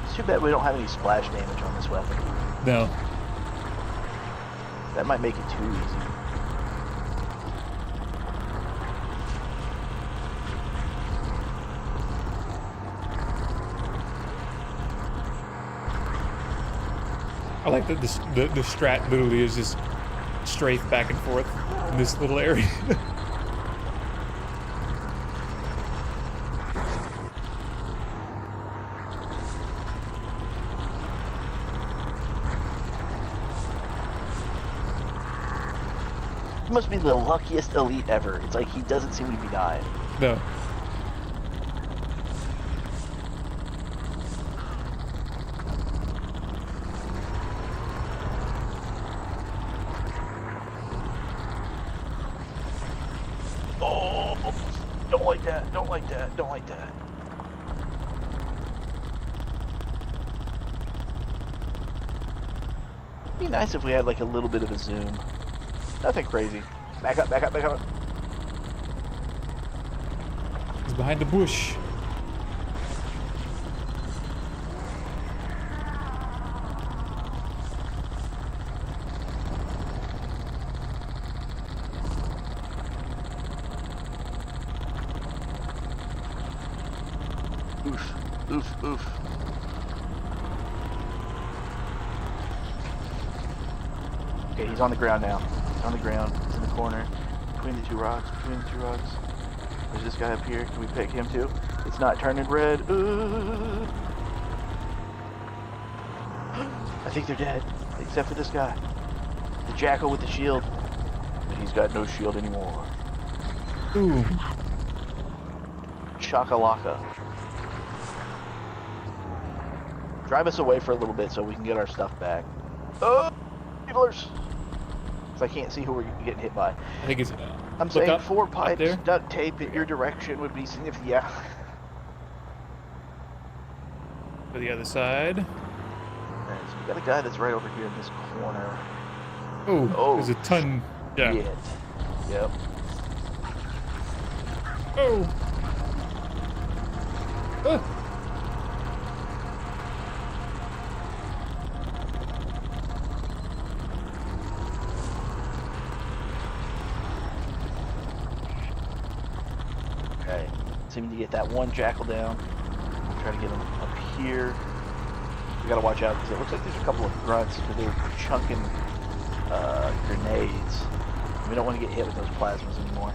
Speaker 2: It's too bad we don't have any splash damage on this weapon.
Speaker 1: No.
Speaker 2: That might make it too easy.
Speaker 1: I like that the strat literally is just strafe back and forth in this little area.
Speaker 2: He must be the luckiest elite ever. It's like he doesn't seem to be dying.
Speaker 1: No.
Speaker 2: Oh, don't like that. Don't like that. Don't like that. It'd be nice if we had like a little bit of a zoom. Nothing crazy. Back up, back up, back up.
Speaker 1: He's behind the bush.
Speaker 2: Oof, oof, oof. Okay, he's on the ground now. He's on the ground. He's in the corner. Between the two rocks. Between the two rocks. There's this guy up here. Can we pick him too? It's not turning red. I think they're dead. Except for this guy. The jackal with the shield. But he's got no shield anymore.
Speaker 1: Ooh.
Speaker 2: Chakalaka. Drive us away for a little bit so we can get our stuff back. Oh, peoplers! So I can't see who we're getting hit by.
Speaker 1: I think it's.
Speaker 2: I'm
Speaker 1: look
Speaker 2: saying
Speaker 1: up,
Speaker 2: 4
Speaker 1: up
Speaker 2: pipes,
Speaker 1: there.
Speaker 2: duct tape in your direction would be significant. Yeah.
Speaker 1: To the other side.
Speaker 2: Alright, so we got a guy that's right over here in this corner.
Speaker 1: Oh,
Speaker 2: Oh,
Speaker 1: there's a ton. Yeah.
Speaker 2: Shit. Yep.
Speaker 1: Oh. Ah.
Speaker 2: Okay. Seeming to get that one jackal down. Try to get him up here. We gotta watch out because it looks like there's a couple of grunts because they're chunking grenades. We don't want to get hit with those plasmas anymore.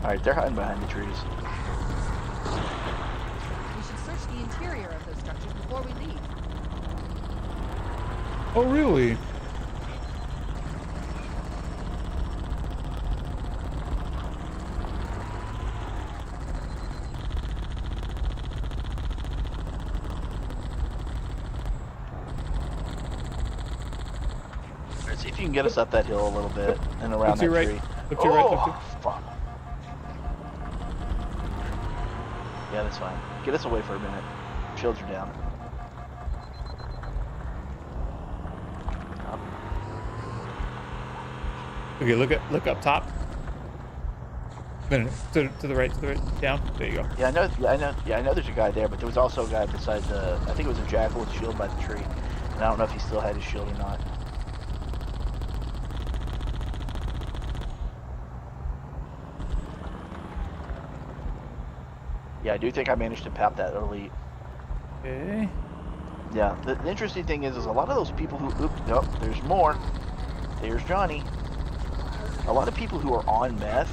Speaker 2: Alright, they're hiding behind the trees.
Speaker 4: We should search the interior of those structures before we leave.
Speaker 1: Oh, really?
Speaker 2: you can get us up that hill a little bit and around that
Speaker 1: right.
Speaker 2: tree.
Speaker 1: Look to your right. Look to.
Speaker 2: Fuck. Yeah, that's fine. Get us away for a minute. Shields are down.
Speaker 1: Okay, look up top. No, to the right, down. There you go.
Speaker 2: Yeah, I know. I know. There's a guy there, but there was also a guy beside the. I think it was a jackal with a shield by the tree, and I don't know if he still had his shield or not. Yeah, I do think I managed to pop that elite.
Speaker 1: Okay.
Speaker 2: Yeah, the interesting thing is a lot of those people who. Oops, nope, there's more. There's Johnny. A lot of people who are on meth,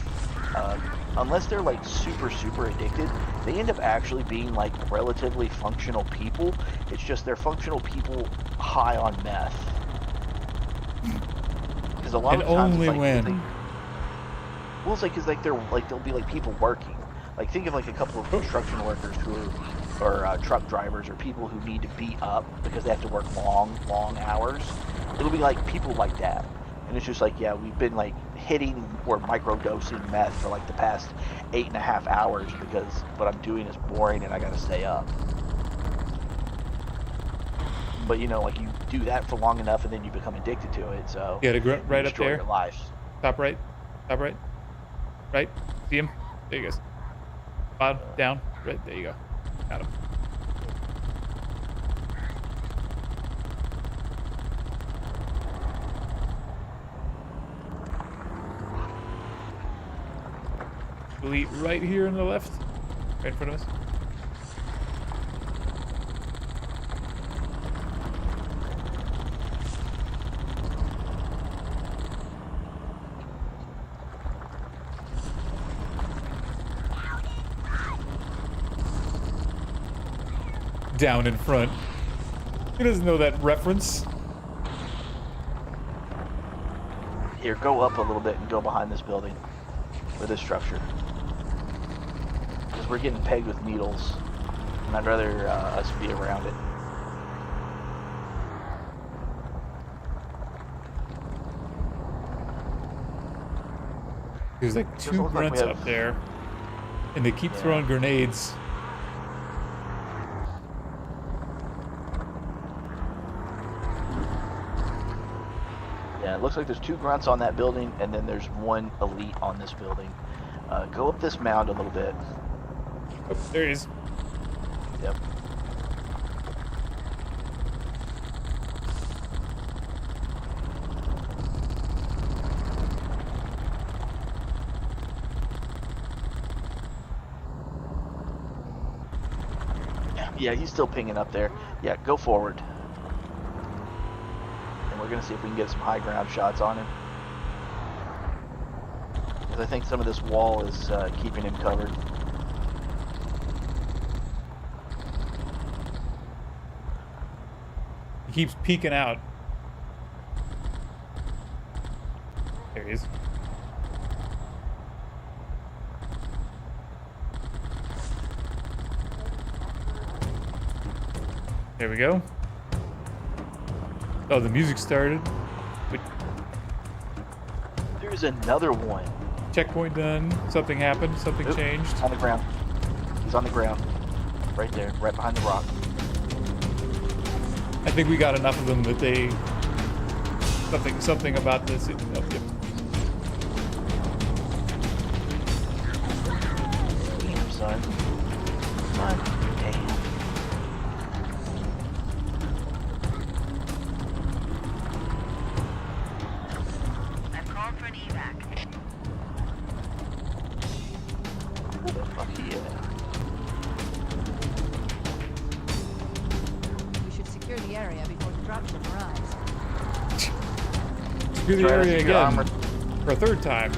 Speaker 2: unless they're like super addicted, they end up actually being like relatively functional people. It's just they're functional people high on meth. Because a lot
Speaker 1: And
Speaker 2: of times
Speaker 1: only
Speaker 2: it's like,
Speaker 1: when.
Speaker 2: Well, it's like because like they're like there'll be like people working. Like think of like a couple of construction workers who are or truck drivers or people who need to be up because they have to work long hours. It'll be like people like that. And it's just like, yeah, we've been like hitting or microdosing meth for like the past 8.5 hours because what I'm doing is boring and I gotta stay up. But you know, like you do that for long enough and then you become addicted to it. So
Speaker 1: Yeah, right up
Speaker 2: destroy
Speaker 1: there.
Speaker 2: your life.
Speaker 1: Top right. Right. See him? There he goes. Bottom, down. Right. There you go. Got him. Elite right here on the left. Right in front of us. Down in front. He doesn't know that reference.
Speaker 2: Here, go up a little bit and go behind this building or this structure. Because we're getting pegged with needles, and I'd rather us be around it.
Speaker 1: There's like two
Speaker 2: Doesn't look like we
Speaker 1: grunts
Speaker 2: have-
Speaker 1: up there, and they keep throwing grenades.
Speaker 2: Yeah, it looks like there's 2 grunts on that building, and then there's 1 elite on this building. Go up this mound a little bit.
Speaker 1: Oh, there he is.
Speaker 2: Yep. Yeah, he's still pinging up there. Yeah, go forward. And we're going to see if we can get some high ground shots on him. Because I think some of this wall is keeping him covered.
Speaker 1: He keeps peeking out. There he is. There we go. Oh, the music started. Wait,
Speaker 2: There's another one.
Speaker 1: checkpoint done. Something happened. Something
Speaker 2: Oop,
Speaker 1: changed.
Speaker 2: On the ground. He's on the ground. Right there, right behind the rock.
Speaker 1: I think we got enough of them that they something about this. Oh, yep.
Speaker 2: Damn, son. Son, damn.
Speaker 7: I've called for an evac.
Speaker 2: Where the fuck he at?
Speaker 4: We should secure the area before the dropship arrives.
Speaker 1: Secure the
Speaker 2: Try to
Speaker 1: area
Speaker 2: secure
Speaker 1: again
Speaker 2: armor.
Speaker 1: for a third time.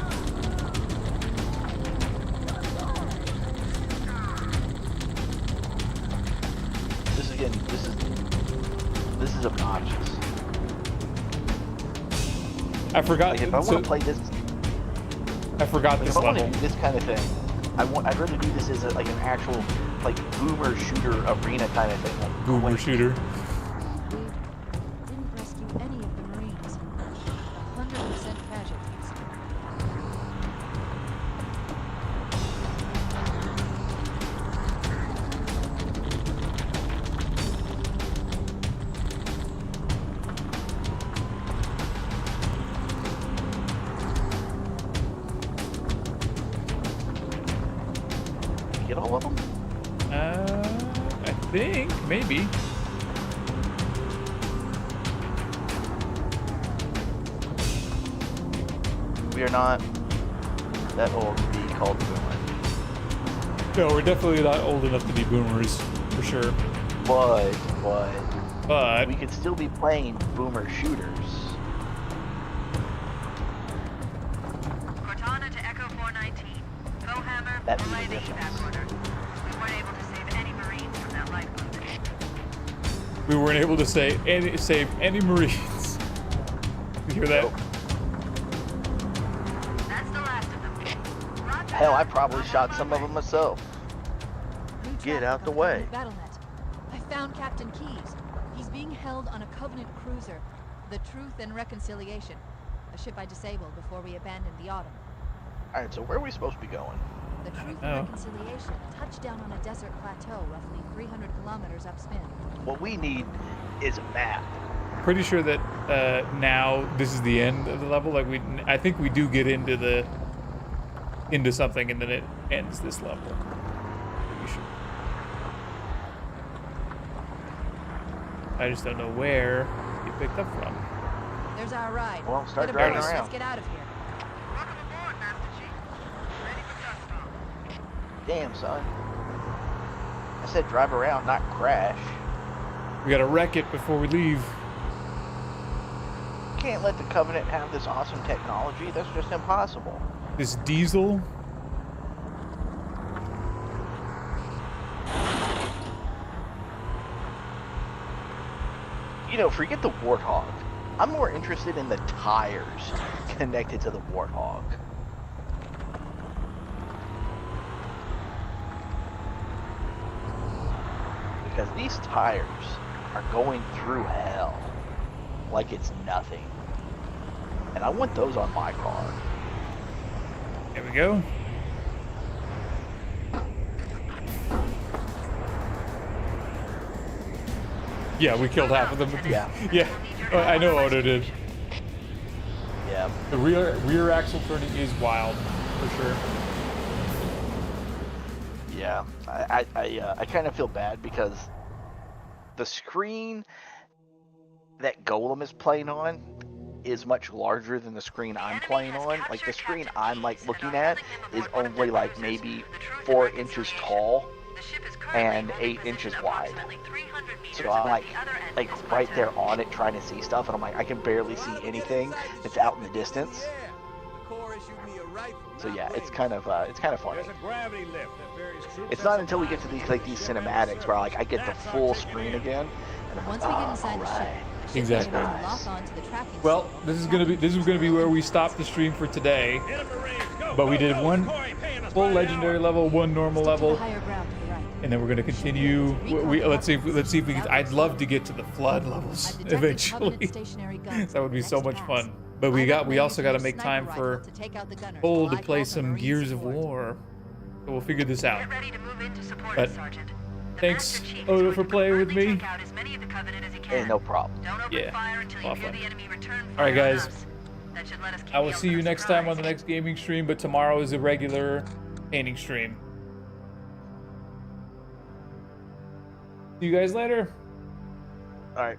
Speaker 2: This is obnoxious.
Speaker 1: I forgot.
Speaker 2: Like if I want to play this,
Speaker 1: I forgot
Speaker 2: like
Speaker 1: this
Speaker 2: if I want
Speaker 1: level.
Speaker 2: to do this kind of thing, I'd rather do this as like an actual like boomer shooter arena kind of thing. Like,
Speaker 1: Boomer shooter.
Speaker 4: We didn't rescue any of the Marines. The
Speaker 2: get all of them?
Speaker 1: I think maybe.
Speaker 2: We are not that old to be called boomer.
Speaker 1: No, we're definitely not old enough to be boomers, for sure.
Speaker 2: But
Speaker 1: But
Speaker 2: we could still be playing boomer shooters.
Speaker 7: Cortana to Echo 419. Bowhammer,
Speaker 2: That'd be
Speaker 7: relay
Speaker 2: the
Speaker 7: the evac
Speaker 2: difference.
Speaker 7: order. We weren't able to save any Marines from that lifeboat.
Speaker 1: we weren't able to save any Marines. You hear that?
Speaker 7: That's the last of them. Roger
Speaker 2: Hell, I
Speaker 7: that.
Speaker 2: probably
Speaker 7: On
Speaker 2: shot
Speaker 7: my
Speaker 2: some of
Speaker 7: way.
Speaker 2: them myself.
Speaker 4: New
Speaker 2: Get
Speaker 4: traffic
Speaker 2: out the
Speaker 4: on
Speaker 2: way.
Speaker 4: Covenant Battlenet. I found Captain Keyes. He's being held on a Covenant cruiser, the Truth and Reconciliation, a ship I disabled before we abandoned the Autumn.
Speaker 2: All right, so where are we supposed to be going?
Speaker 4: The Truth
Speaker 1: Oh.
Speaker 4: and Reconciliation touched down on a desert plateau roughly 300 kilometers upspin.
Speaker 2: What we need is a map.
Speaker 1: Pretty sure that now this is the end of the level. Like I think we do get into something, and then it ends this level. Pretty sure. I just don't know where you picked up from.
Speaker 4: There's our ride.
Speaker 2: Well, start
Speaker 4: Get
Speaker 2: driving
Speaker 4: aboard.
Speaker 2: around.
Speaker 4: Let's get out of here.
Speaker 7: Welcome aboard, Master Chief. Ready for dust off.
Speaker 2: Damn, son. I said drive around, not crash.
Speaker 1: We gotta wreck it before we leave.
Speaker 2: Can't let the Covenant have this awesome technology. That's just impossible.
Speaker 1: This diesel.
Speaker 2: You know, forget the Warthog. I'm more interested in the tires connected to the Warthog. Because these tires are going through hell like it's nothing. And I want those on my car.
Speaker 1: There we go. Yeah, we killed half of them.
Speaker 2: Yeah.
Speaker 1: Yeah, I know Odo did.
Speaker 2: Yeah.
Speaker 1: The rear axle turning is wild, for sure.
Speaker 2: Yeah. I kind of feel bad because the screen that Golem is playing on is much larger than the screen I'm playing on. Like the screen I'm like looking at is only like maybe 4 inches tall and 8 inches wide. So I'm like right there on it trying to see stuff, and I'm like I can barely see anything that's out in the distance. So yeah, it's kind of funny. It's not until we get to these cinematics where like I get the full screen again. And I'm
Speaker 4: Once
Speaker 2: like,
Speaker 4: we get inside the ship,
Speaker 2: alright.
Speaker 4: the ship
Speaker 1: Exactly.
Speaker 4: will lock onto the tracking
Speaker 1: Well,
Speaker 4: system.
Speaker 1: this is gonna be where we stop the stream for today. But we did one full legendary level, one normal
Speaker 4: Stick to the
Speaker 1: level,
Speaker 4: higher ground to the right.
Speaker 1: and then we're gonna continue. Let's see if we can. I'd love to get to the flood levels
Speaker 4: I've detected
Speaker 1: eventually.
Speaker 4: Covenant stationary guns
Speaker 1: That would be
Speaker 4: on the
Speaker 1: so
Speaker 4: next
Speaker 1: much
Speaker 4: pass.
Speaker 1: fun. But
Speaker 4: I
Speaker 1: we
Speaker 4: recommend
Speaker 1: also got to
Speaker 4: using
Speaker 1: make
Speaker 4: a
Speaker 1: time
Speaker 4: sniper
Speaker 1: for
Speaker 4: rifle to take out the gunners
Speaker 1: Cole
Speaker 4: while
Speaker 1: to
Speaker 4: I
Speaker 1: play
Speaker 4: call the
Speaker 1: some
Speaker 4: Marine
Speaker 1: Gears of
Speaker 4: support.
Speaker 1: War. So we'll figure this out.
Speaker 7: Get ready to move in to support
Speaker 1: But
Speaker 7: us, Sergeant. The
Speaker 1: thanks,
Speaker 7: Master Chief is
Speaker 1: Odo,
Speaker 7: going
Speaker 1: for
Speaker 7: to
Speaker 1: playing with
Speaker 7: confirm
Speaker 1: me.
Speaker 7: take out as many of the Covenant as he can.
Speaker 2: Hey, no problem.
Speaker 7: Don't open
Speaker 1: Yeah,
Speaker 7: fire until you
Speaker 1: lot of
Speaker 7: hear
Speaker 1: fun.
Speaker 7: the enemy return
Speaker 1: All right,
Speaker 7: fire on
Speaker 1: guys.
Speaker 7: us. That should let us keep
Speaker 1: I will
Speaker 7: the
Speaker 1: see you
Speaker 7: element of
Speaker 1: next time on the
Speaker 7: surprise.
Speaker 1: next gaming stream, but tomorrow is a regular painting stream. See you guys later.
Speaker 2: All right.